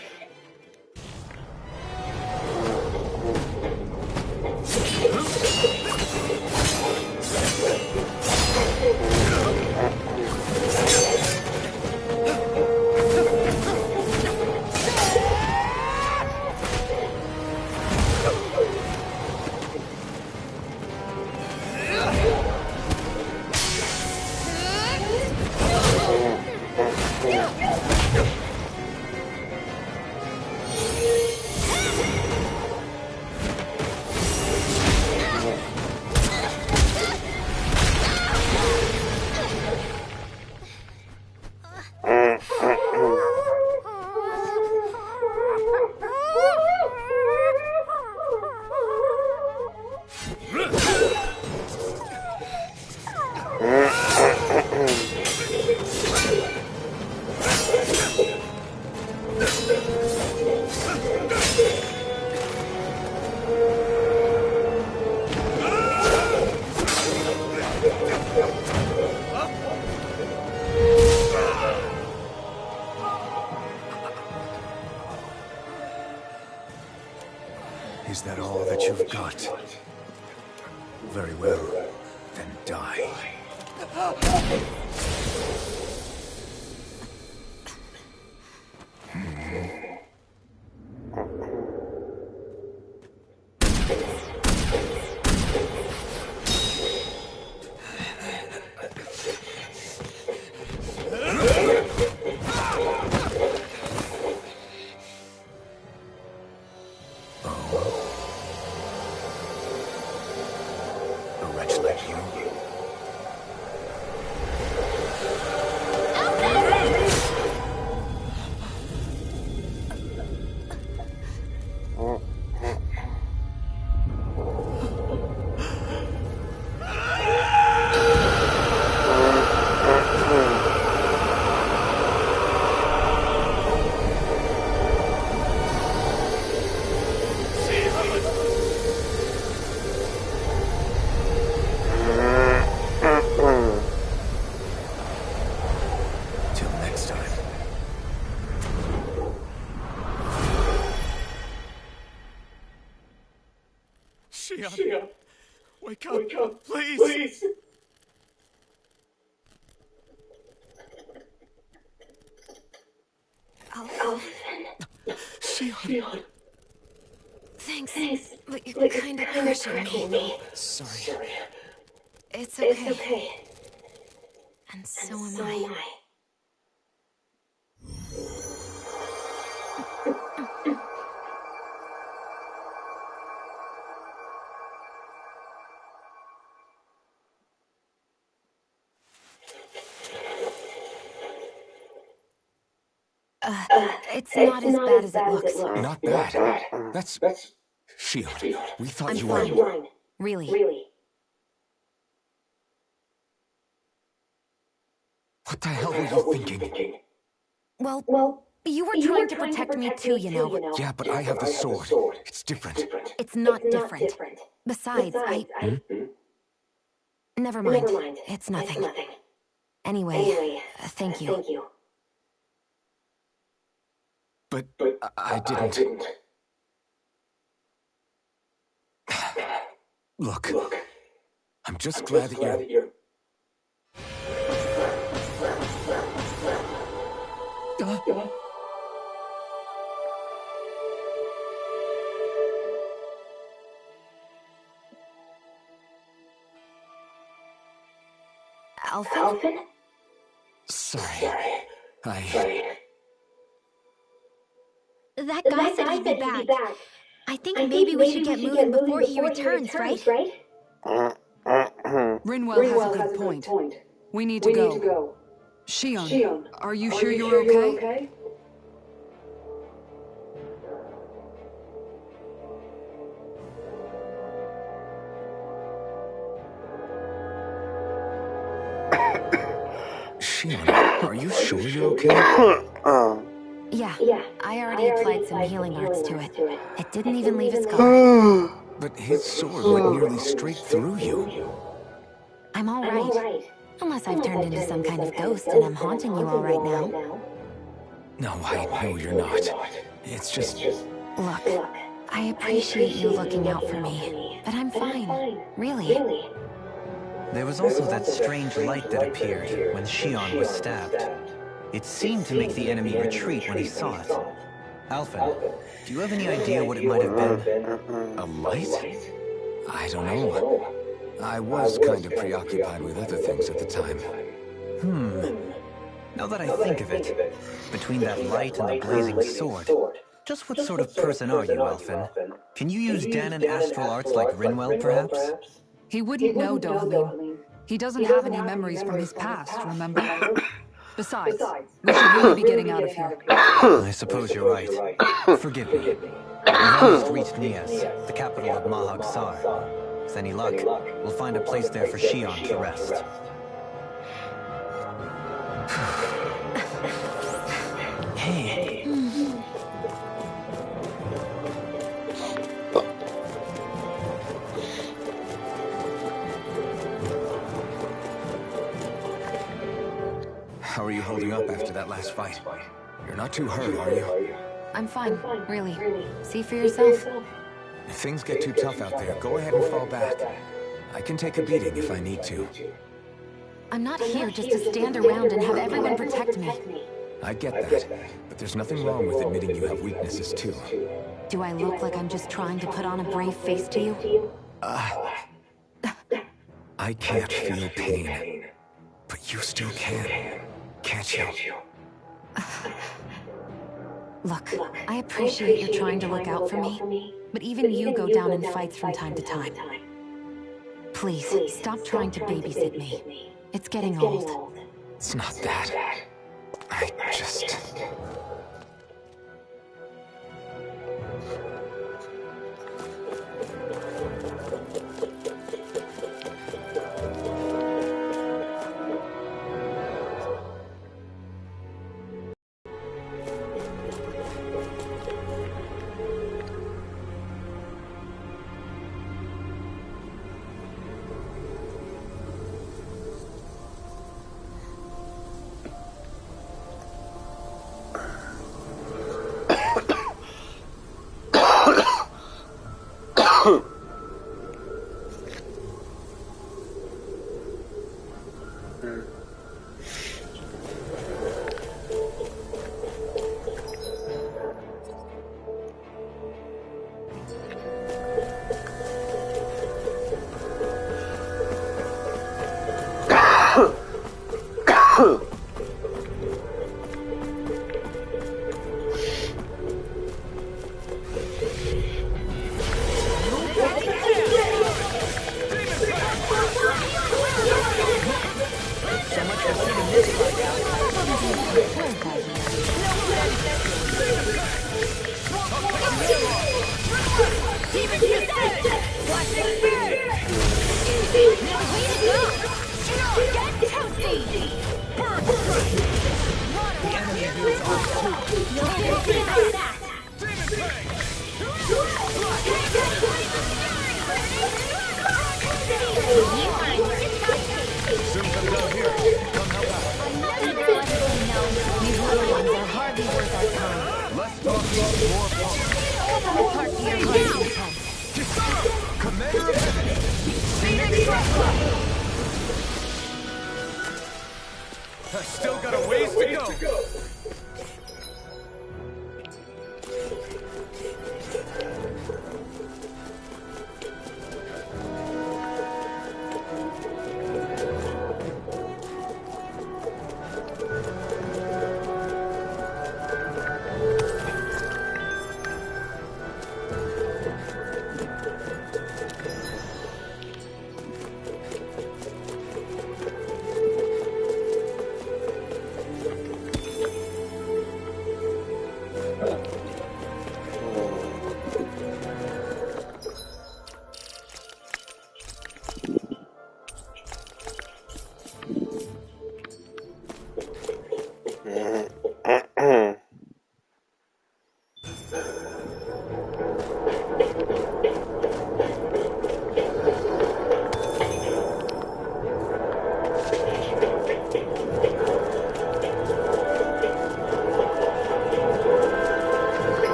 [SPEAKER 5] Is that all that you've got? Very well, then die. A wretch like you? Till next time.
[SPEAKER 6] Shion, wake up, please. Shion.
[SPEAKER 1] Thanks, but you're kind of crushing me.
[SPEAKER 6] Sorry.
[SPEAKER 1] It's okay. And so am I. It's not as bad as it looks.
[SPEAKER 5] Not bad. That's... Shion, we thought
[SPEAKER 1] I'm
[SPEAKER 5] you
[SPEAKER 1] fine.
[SPEAKER 5] were...
[SPEAKER 1] Really.
[SPEAKER 5] What the hell were you thinking?
[SPEAKER 1] Well, you were trying to protect me too, you know.
[SPEAKER 5] Yeah, but I have the sword. It's different.
[SPEAKER 1] It's not different. Besides, Never mind. It's nothing. Anyway, thank you.
[SPEAKER 5] But I didn't... Look, I'm just glad that you're...
[SPEAKER 1] Alphen?
[SPEAKER 5] Sorry.
[SPEAKER 2] That guy said he'd be back. I think maybe we should get moving before he returns, right?
[SPEAKER 1] Rinwell has a good point. We need to go. Shion, are you sure you're okay?
[SPEAKER 5] Shion, are you sure you're okay?
[SPEAKER 1] Yeah, I already applied some healing arts to it. It didn't even leave a scar.
[SPEAKER 5] But his sword went nearly straight through you.
[SPEAKER 1] I'm all right. Unless I've turned into some kind of ghost and I'm haunting you all right now.
[SPEAKER 5] No, I know you're not. It's just...
[SPEAKER 1] Look, I appreciate you looking out for me, but I'm fine, really.
[SPEAKER 4] There was also that strange light that appeared when Shion was stabbed. It seemed to make the enemy retreat when he saw it. Alphen, do you have any idea what it might have been?
[SPEAKER 5] A light? I don't know. I was kind of preoccupied with other things at the time.
[SPEAKER 4] Now that I think of it, between that light and the blazing sword, just what sort of person are you, Alphen? Can you use Danon astral arts like Rinwell, perhaps?
[SPEAKER 1] He wouldn't know, Dovahleen. He doesn't have any memories from his past, remember? Besides, we should really be getting out of here.
[SPEAKER 4] I suppose you're right. Forgive me. We've almost reached Nias, the capital of Mahag Sar. With any luck, we'll find a place there for Shion to rest. Hey.
[SPEAKER 5] How are you holding up after that last fight? You're not too hurt, are you?
[SPEAKER 1] I'm fine, really. See for yourself.
[SPEAKER 5] If things get too tough out there, go ahead and fall back. I can take a beating if I need to.
[SPEAKER 1] I'm not here just to stand around and have everyone protect me.
[SPEAKER 5] I get that, but there's nothing wrong with admitting you have weaknesses too.
[SPEAKER 1] Do I look like I'm just trying to put on a brave face to you?
[SPEAKER 5] I can't feel pain, but you still can, can't you?
[SPEAKER 1] Look, I appreciate you trying to look out for me, but even you go down in fights from time to time. Please, stop trying to babysit me. It's getting old.
[SPEAKER 5] It's not that. I just...
[SPEAKER 6] I've still got a ways to go.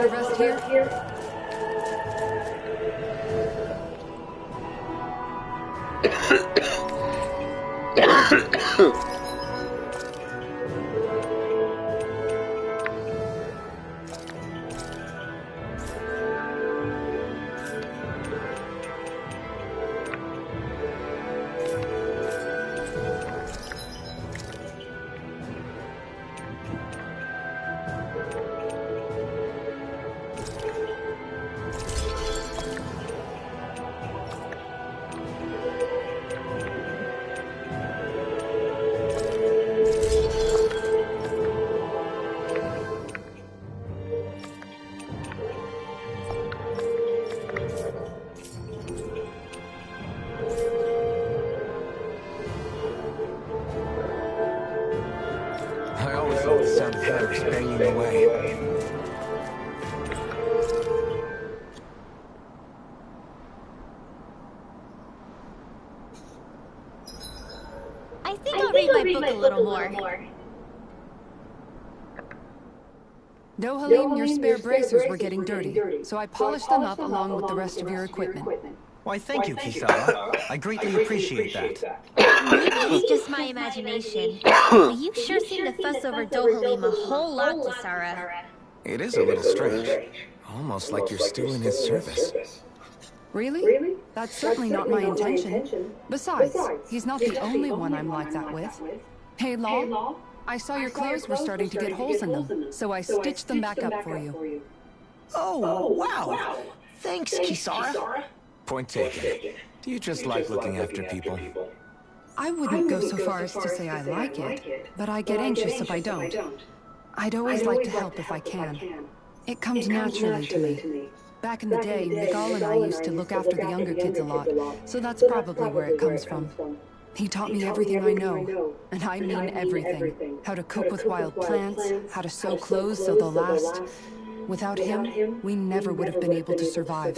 [SPEAKER 1] to rest here?
[SPEAKER 5] I always love the sound of hammers banging away.
[SPEAKER 2] I think I'll read my book a little more.
[SPEAKER 1] Dohalim, your spare bracers were getting dirty, so I polished them up along with the rest of your equipment.
[SPEAKER 4] Why, thank you, Kisara. I greatly appreciate that.
[SPEAKER 2] Maybe it's just my imagination, but you sure seem to fuss over Dohalim a whole lot, Kisara.
[SPEAKER 5] It is a little strange. Almost like you're still in his service.
[SPEAKER 1] Really? That's certainly not my intention. Besides, he's not the only one I'm like that with. Hey, Law, I saw your clothes were starting to get holes in them, so I stitched them back up for you.
[SPEAKER 3] Oh, wow. Thanks, Kisara.
[SPEAKER 5] Point taken. Do you just like looking after people?
[SPEAKER 1] I wouldn't go so far as to say I like it, but I get anxious if I don't. I'd always like to help if I can. It comes naturally to me. Back in the day, Miguel and I used to look after the younger kids a lot, so that's probably where it comes from. He taught me everything I know, and I mean everything. How to cook with wild plants, how to sew clothes so they'll last. Without him, we never would have been able to survive.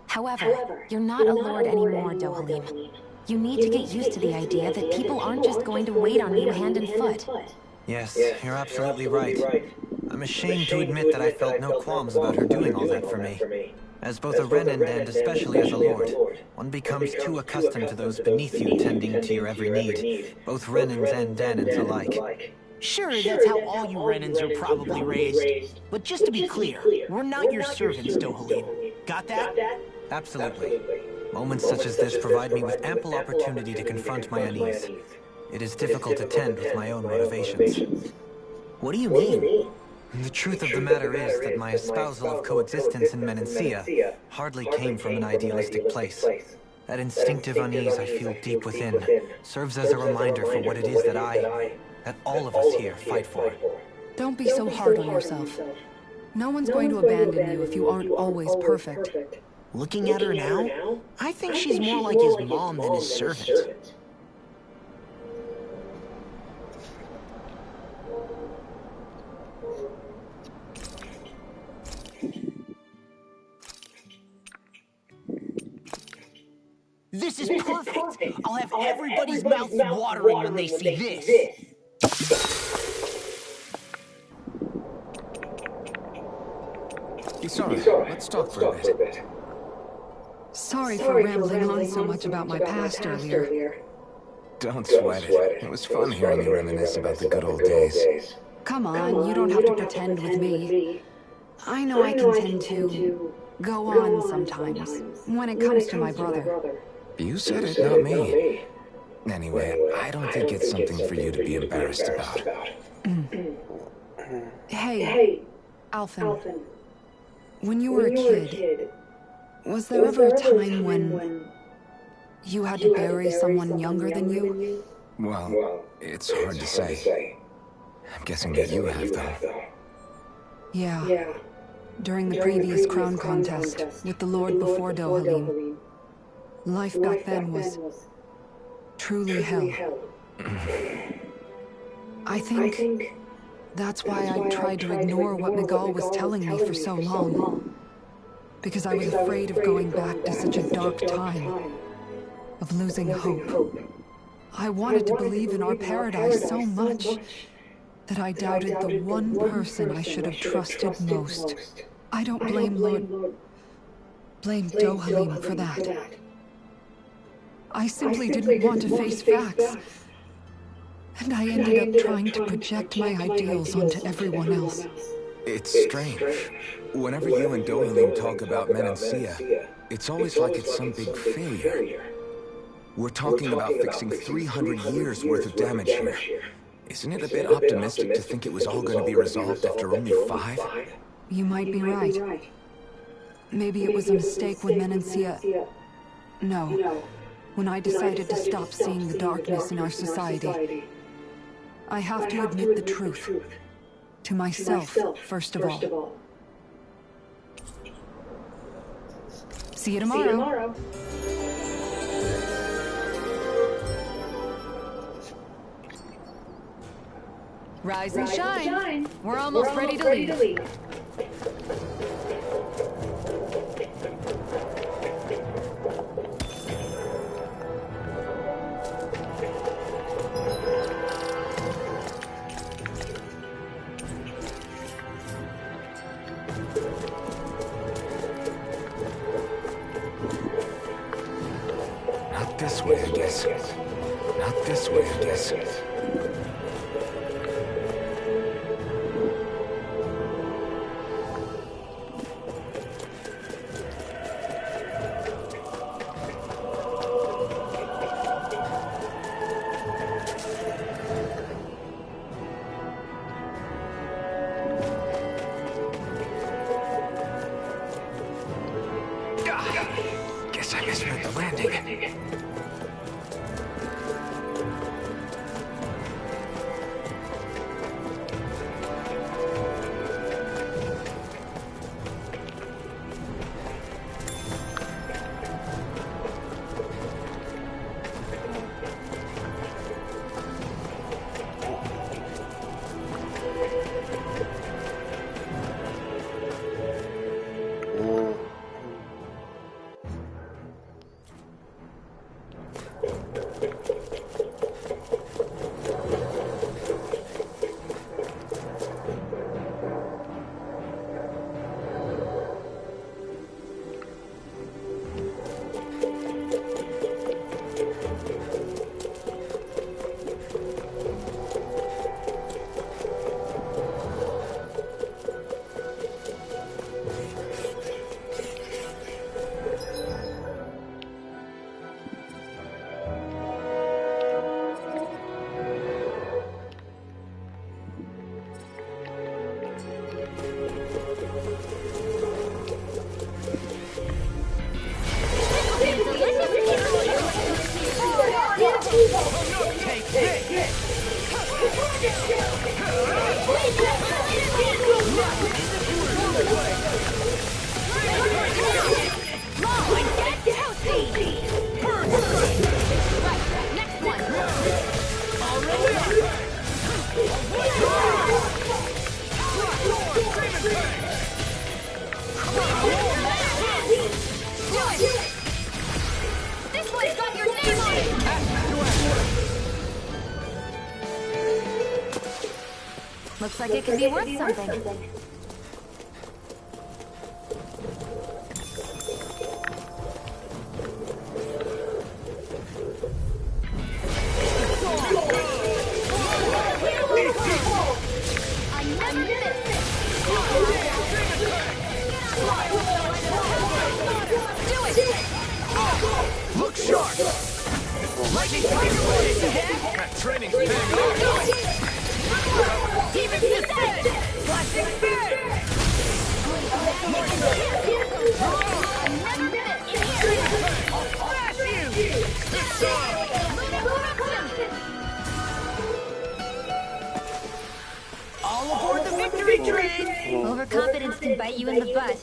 [SPEAKER 7] However, you're not a lord anymore, Dohalim. You need to get used to the idea that people aren't just going to wait on you hand and foot.
[SPEAKER 4] Yes, you're absolutely right. I'm ashamed to admit that I felt no qualms about her doing all that for me. As both a Renan and especially as a lord, one becomes too accustomed to those beneath you tending to your every need, both Renans and Danans alike.
[SPEAKER 3] Sure, that's how all you Renans are probably raised. But just to be clear, we're not your servants, Dohalim. Got that?
[SPEAKER 4] Absolutely. Moments such as this provide me with ample opportunity to confront my unease. It is difficult to tend with my own motivations.
[SPEAKER 3] What do you mean?
[SPEAKER 4] The truth of the matter is that my espousal of coexistence in Menancia hardly came from an idealistic place. That instinctive unease I feel deep within serves as a reminder for what it is that all of us here fight for.
[SPEAKER 1] Don't be so hard on yourself. No one's going to abandon you if you aren't always perfect.
[SPEAKER 3] Looking at her now, I think she's more like his mom than his servant. This is perfect! I'll have everybody's mouth watering when they see this!
[SPEAKER 5] Kisara, let's talk for a bit.
[SPEAKER 1] Sorry for rambling on so much about my past earlier.
[SPEAKER 5] Don't sweat it. It was fun hearing you reminisce about the good old days.
[SPEAKER 1] Come on, you don't have to pretend with me. I know I can tend to go on sometimes when it comes to my brother.
[SPEAKER 5] You said it, not me. Anyway, I don't think it's something for you to be embarrassed about.
[SPEAKER 1] Hey, Alphen. When you were a kid, was there ever a time when you had to bury someone younger than you?
[SPEAKER 5] Well, it's hard to say. I'm guessing that you have, though.
[SPEAKER 1] Yeah. During the previous crown contest, with the Lord before Dohalim. Life back then was truly hell. I think that's why I tried to ignore what Miguel was telling me for so long. Because I was afraid of going back to such a dark time, of losing hope. I wanted to believe in our paradise so much that I doubted the one person I should have trusted most. I don't blame Dohalim for that. I simply didn't want to face facts. And I ended up trying to project my ideals onto everyone else.
[SPEAKER 5] It's strange. Whenever you and Dohalim talk about Menancia, it's always like it's some big failure. We're talking about fixing 300 years worth of damage here. Isn't it a bit optimistic to think it was all going to be resolved after only 5?
[SPEAKER 1] You might be right. Maybe it was a mistake when Menancia... No. When I decided to stop seeing the darkness in our society. I have to admit the truth. To myself, first of all. See you tomorrow. Rise and shine. We're almost ready to leave.
[SPEAKER 5] Not this way, I guess. Not this way, I guess. Guess I misread the landing.
[SPEAKER 7] Looks like it could be worth something.
[SPEAKER 6] Look sharp! Lightning Tiger Blade! That training's paying off! Even suspended! Flashing Fang! I'll smash you! It's on! All aboard the victory train!
[SPEAKER 2] Overconfidence can bite you in the butt.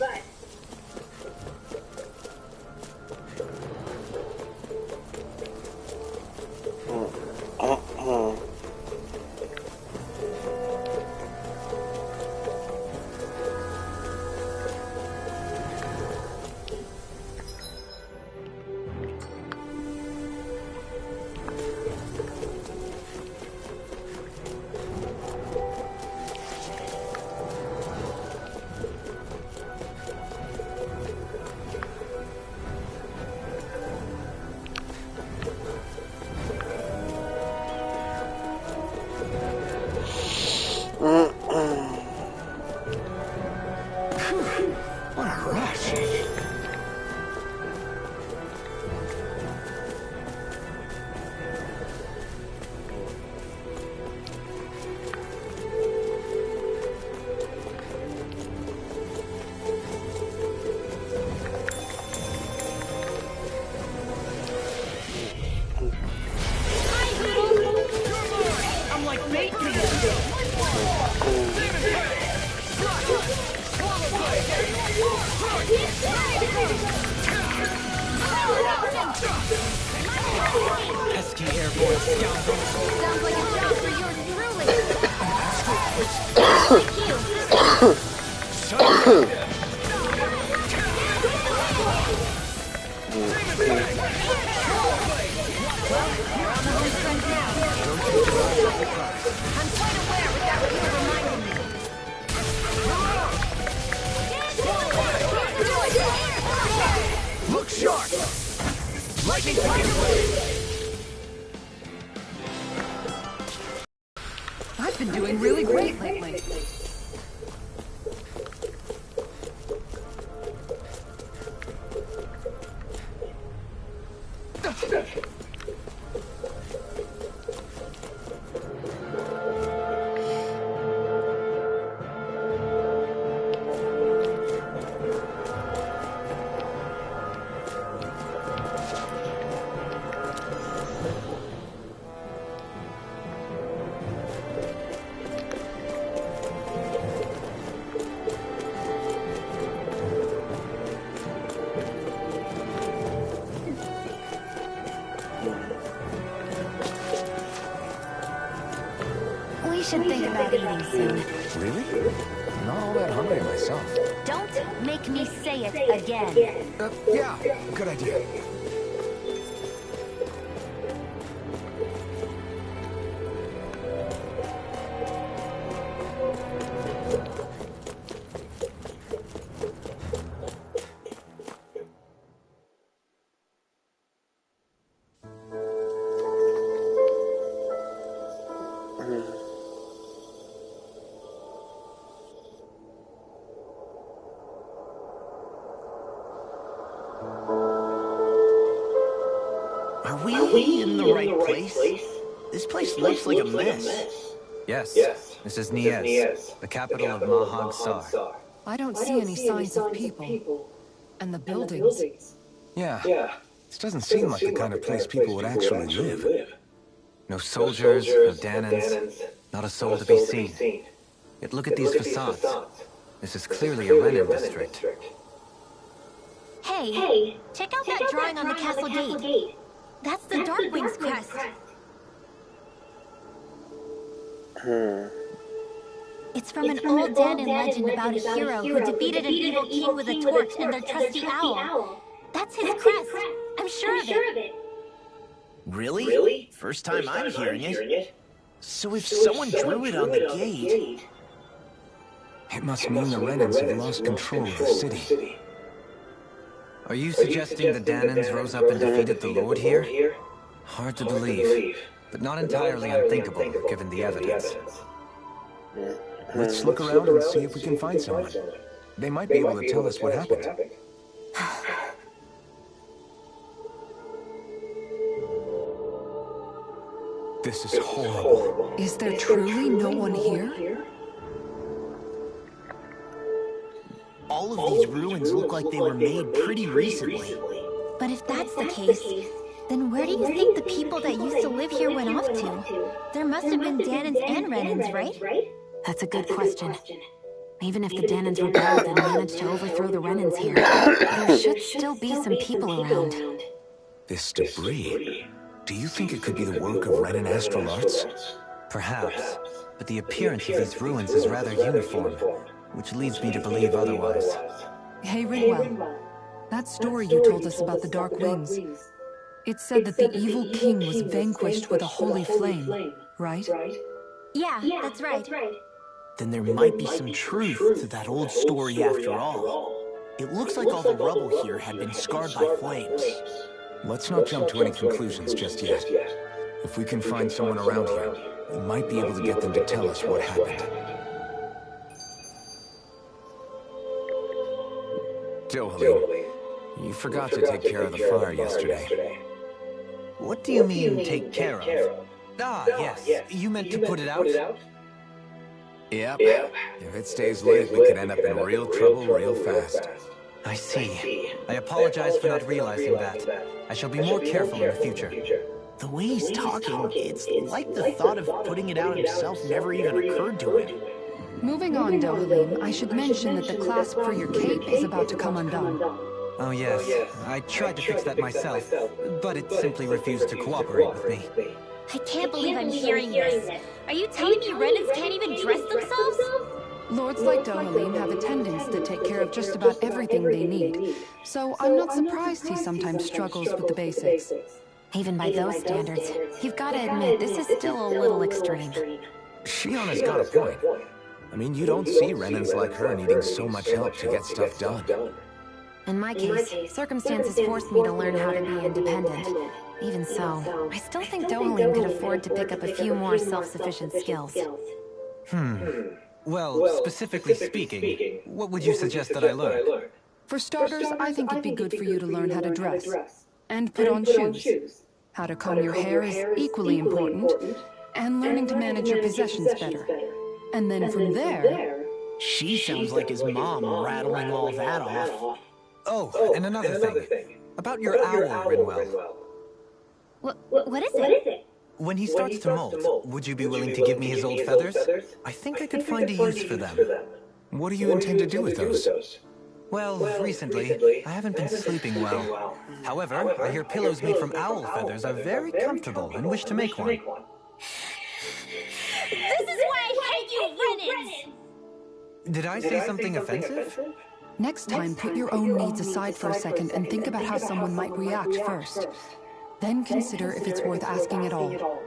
[SPEAKER 3] anti-airborne scoundrel.
[SPEAKER 2] Sounds like a job for yours truly. Like you.
[SPEAKER 6] Shut up!
[SPEAKER 2] I'm quite aware without you reminding me.
[SPEAKER 6] Look sharp! Lightning Fireblade!
[SPEAKER 1] I've been doing really great lately.
[SPEAKER 7] We should think about eating soon.
[SPEAKER 5] Really? Not all that hungry myself.
[SPEAKER 7] Don't make me say it again.
[SPEAKER 5] Yeah, good idea.
[SPEAKER 3] Are we in the right place? This place looks like a mess.
[SPEAKER 4] Yes, this is Niez, the capital of Mahag Sar.
[SPEAKER 1] I don't see any signs of people. And the buildings.
[SPEAKER 5] Yeah, this doesn't seem like the kind of place people would actually live.
[SPEAKER 4] No soldiers, no Dahnans, not a soul to be seen. Yet look at these facades. This is clearly a Renin district.
[SPEAKER 2] Hey, check out that drawing on the castle gate. That's the Darkwing's crest. It's from an old Dahnan legend about a hero who defeated an evil king with a torch and their trusty owl. That's his crest. I'm sure of it.
[SPEAKER 3] Really? First time I'm hearing it. So if someone drew it on the gate...
[SPEAKER 5] It must mean the Renins have lost control of the city.
[SPEAKER 4] Are you suggesting the Dahnans rose up and defeated the Lord here? Hard to believe, but not entirely unthinkable, given the evidence.
[SPEAKER 5] Let's look around and see if we can find someone. They might be able to tell us what happened. This is horrible.
[SPEAKER 1] Is there truly no one here?
[SPEAKER 3] All of these ruins look like they were made pretty recently.
[SPEAKER 2] But if that's the case, then where do you think the people that used to live here went off to? There must have been Dahnans and Renins, right?
[SPEAKER 7] That's a good question. Even if the Dahnans rebelled and managed to overthrow the Renins here, there should still be some people around.
[SPEAKER 5] This debris. Do you think it could be the work of Renin astral arts?
[SPEAKER 4] Perhaps, but the appearance of these ruins is rather uniform, which leads me to believe otherwise.
[SPEAKER 1] Hey, Rinwell. That story you told us about the Dark Wings. It said that the evil king was vanquished with a holy flame, right?
[SPEAKER 2] Yeah, that's right.
[SPEAKER 3] Then there might be some truth to that old story after all. It looks like all the rubble here had been scarred by flames.
[SPEAKER 5] Let's not jump to any conclusions just yet. If we can find someone around here, we might be able to get them to tell us what happened. Dohalim, you forgot to take care of the fire yesterday.
[SPEAKER 3] What do you mean, take care of?
[SPEAKER 4] Ah, yes, you meant to put it out?
[SPEAKER 5] Yep. If it stays lit, we could end up in real trouble real fast.
[SPEAKER 4] I see. I apologize for not realizing that. I shall be more careful in the future.
[SPEAKER 3] The way he's talking, it's like the thought of putting it out himself never even occurred to him.
[SPEAKER 1] Moving on, Dohalim, I should mention that the clasp for your cape is about to come undone.
[SPEAKER 4] Oh yes, I tried to fix that myself, but it simply refused to cooperate with me.
[SPEAKER 2] I can't believe I'm hearing this. Are you telling me Renans can't even dress themselves?
[SPEAKER 1] Lords like Dohalim have attendants that take care of just about everything they need, so I'm not surprised he sometimes struggles with the basics.
[SPEAKER 7] Even by those standards, you've got to admit, this is still a little extreme.
[SPEAKER 5] Shiona's got a point. I mean, you don't see Renans like her needing so much help to get stuff done.
[SPEAKER 7] In my case, circumstances forced me to learn how to be independent. Even so, I still think Dohalim could afford to pick up a few more self-sufficient skills.
[SPEAKER 4] Well, specifically speaking, what would you suggest that I learn?
[SPEAKER 1] For starters, I think it'd be good for you to learn how to dress. And put on shoes. How to comb your hair is equally important. And learning to manage your possessions better. And then from there...
[SPEAKER 3] She sounds like his mom rattling all that off.
[SPEAKER 4] Oh, and another thing. About your owl, Rinwell.
[SPEAKER 2] What is it?
[SPEAKER 4] When he starts to molt, would you be willing to give me his old feathers? I think I could find a use for them.
[SPEAKER 5] What do you intend to do with those?
[SPEAKER 4] Well, recently, I haven't been sleeping well. However, I hear pillows made from owl feathers are very comfortable and wish to make one.
[SPEAKER 2] This is why I hate you, Renans!
[SPEAKER 4] Did I say something offensive?
[SPEAKER 1] Next time, put your own needs aside for a second and think about how someone might react first. Then consider if it's worth asking at all.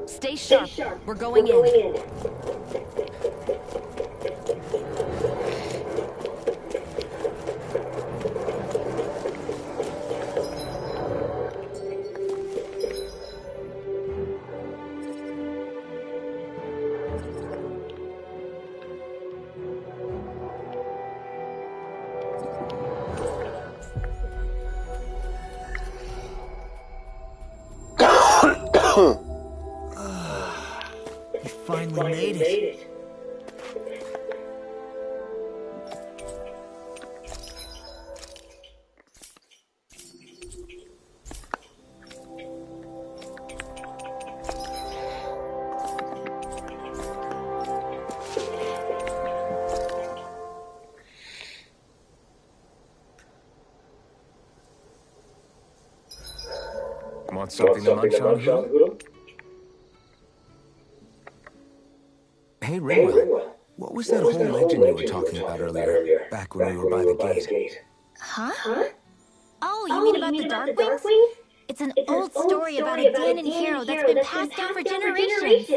[SPEAKER 7] Stay sharp. We're going in.
[SPEAKER 3] Finally made it.
[SPEAKER 5] Want something to munch on, Hoodle? Hey, Rinwell, what was that whole legend you were talking about earlier, back when we were by the gate?
[SPEAKER 2] Huh? Oh, you mean about the Darkwings? It's an old story about a Danon hero that's been passed down for generations.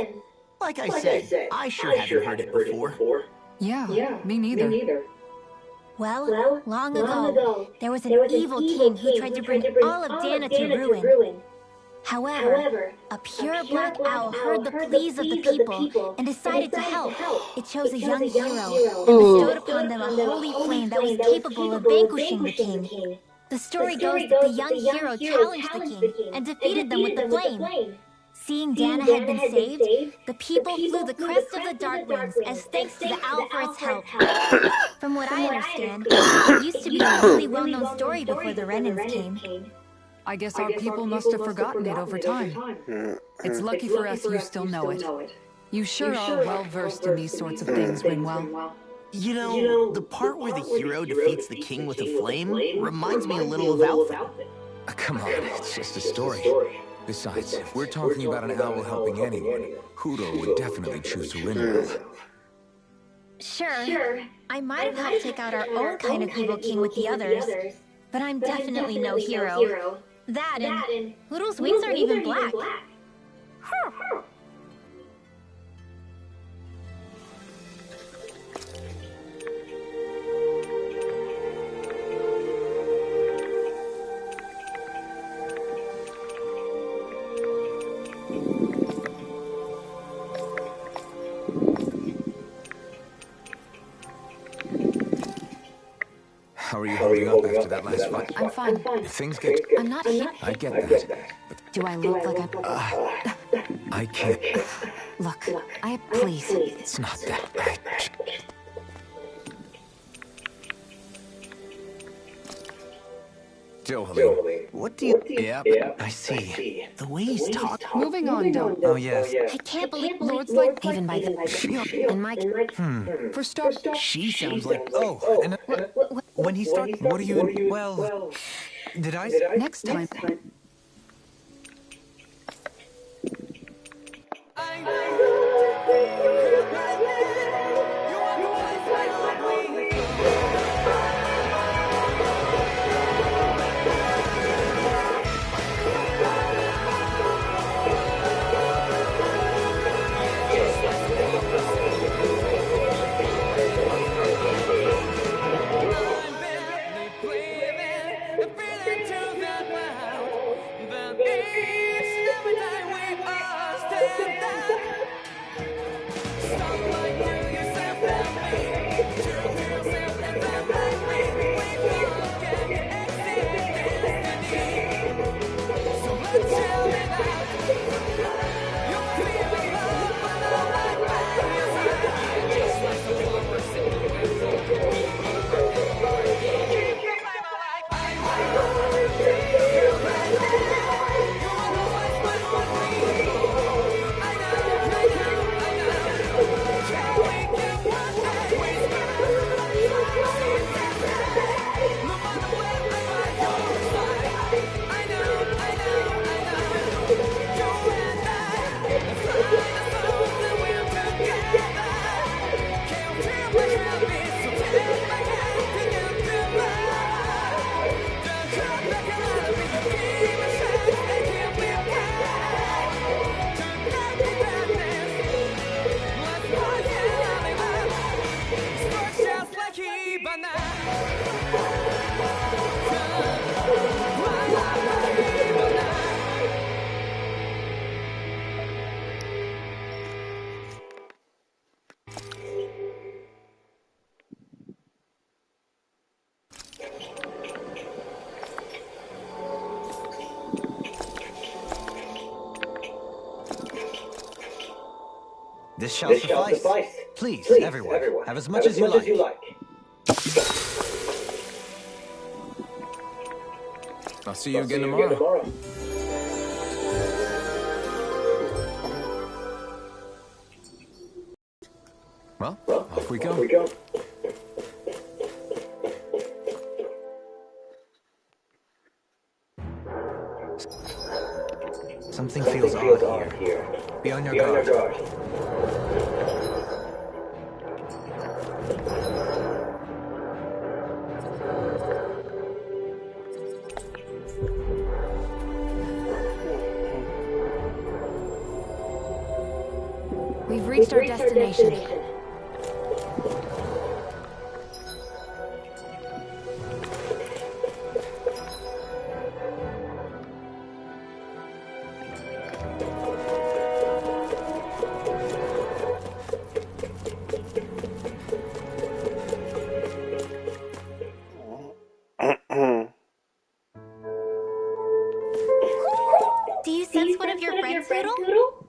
[SPEAKER 3] Like I said, I sure haven't heard it before.
[SPEAKER 1] Yeah, me neither.
[SPEAKER 2] Well, long ago, there was an evil king who tried to bring all of Dana to ruin. However, a pure black owl heard the pleas of the people and decided to help. It chose a young hero and bestowed upon them a holy flame that was capable of vanquishing the king. The story goes that the young hero challenged the king and defeated them with the flame. Seeing Dana had been saved, the people flew the crest of the Darkwings as thanks to the owl for its help. From what I understand, it used to be a really well-known story before the Renans came.
[SPEAKER 1] I guess our people must have forgotten it over time. It's lucky for us you still know it. You sure are well-versed in these sorts of things, Rinwell.
[SPEAKER 3] You know, the part where the hero defeats the king with a flame reminds me a little of Alpha.
[SPEAKER 5] Come on, it's just a story. Besides, if we're talking about an owl helping anyone, Huro would definitely choose to win well.
[SPEAKER 2] Sure, I might have helped take out our own kind of evil king with the others, but I'm definitely no hero. That and Huro's wings aren't even black.
[SPEAKER 5] How are you holding up after that last fight?
[SPEAKER 7] I'm fine.
[SPEAKER 5] If things get...
[SPEAKER 7] I'm not hit.
[SPEAKER 5] I get that.
[SPEAKER 7] Do I look like I'm...
[SPEAKER 5] I can't...
[SPEAKER 7] Look, please.
[SPEAKER 5] It's not that. Johaleen,
[SPEAKER 3] What do you...
[SPEAKER 5] Yeah, I see.
[SPEAKER 3] The way he's talking...
[SPEAKER 1] Moving on, Del.
[SPEAKER 5] Oh, yes.
[SPEAKER 2] I can't believe
[SPEAKER 1] Lords like
[SPEAKER 7] Even by the... And Mike...
[SPEAKER 1] for start.
[SPEAKER 3] She sounds like...
[SPEAKER 5] Oh, and when he started... What do you... Well... Did I...
[SPEAKER 1] Next time.
[SPEAKER 4] This shall suffice. Please, everyone, have as much as you like.
[SPEAKER 5] I'll see you again tomorrow. Well, off we go.
[SPEAKER 4] Something feels odd here. Be on your guard.
[SPEAKER 7] We've reached our destination.
[SPEAKER 2] Do you sense one of your friends, Poodle?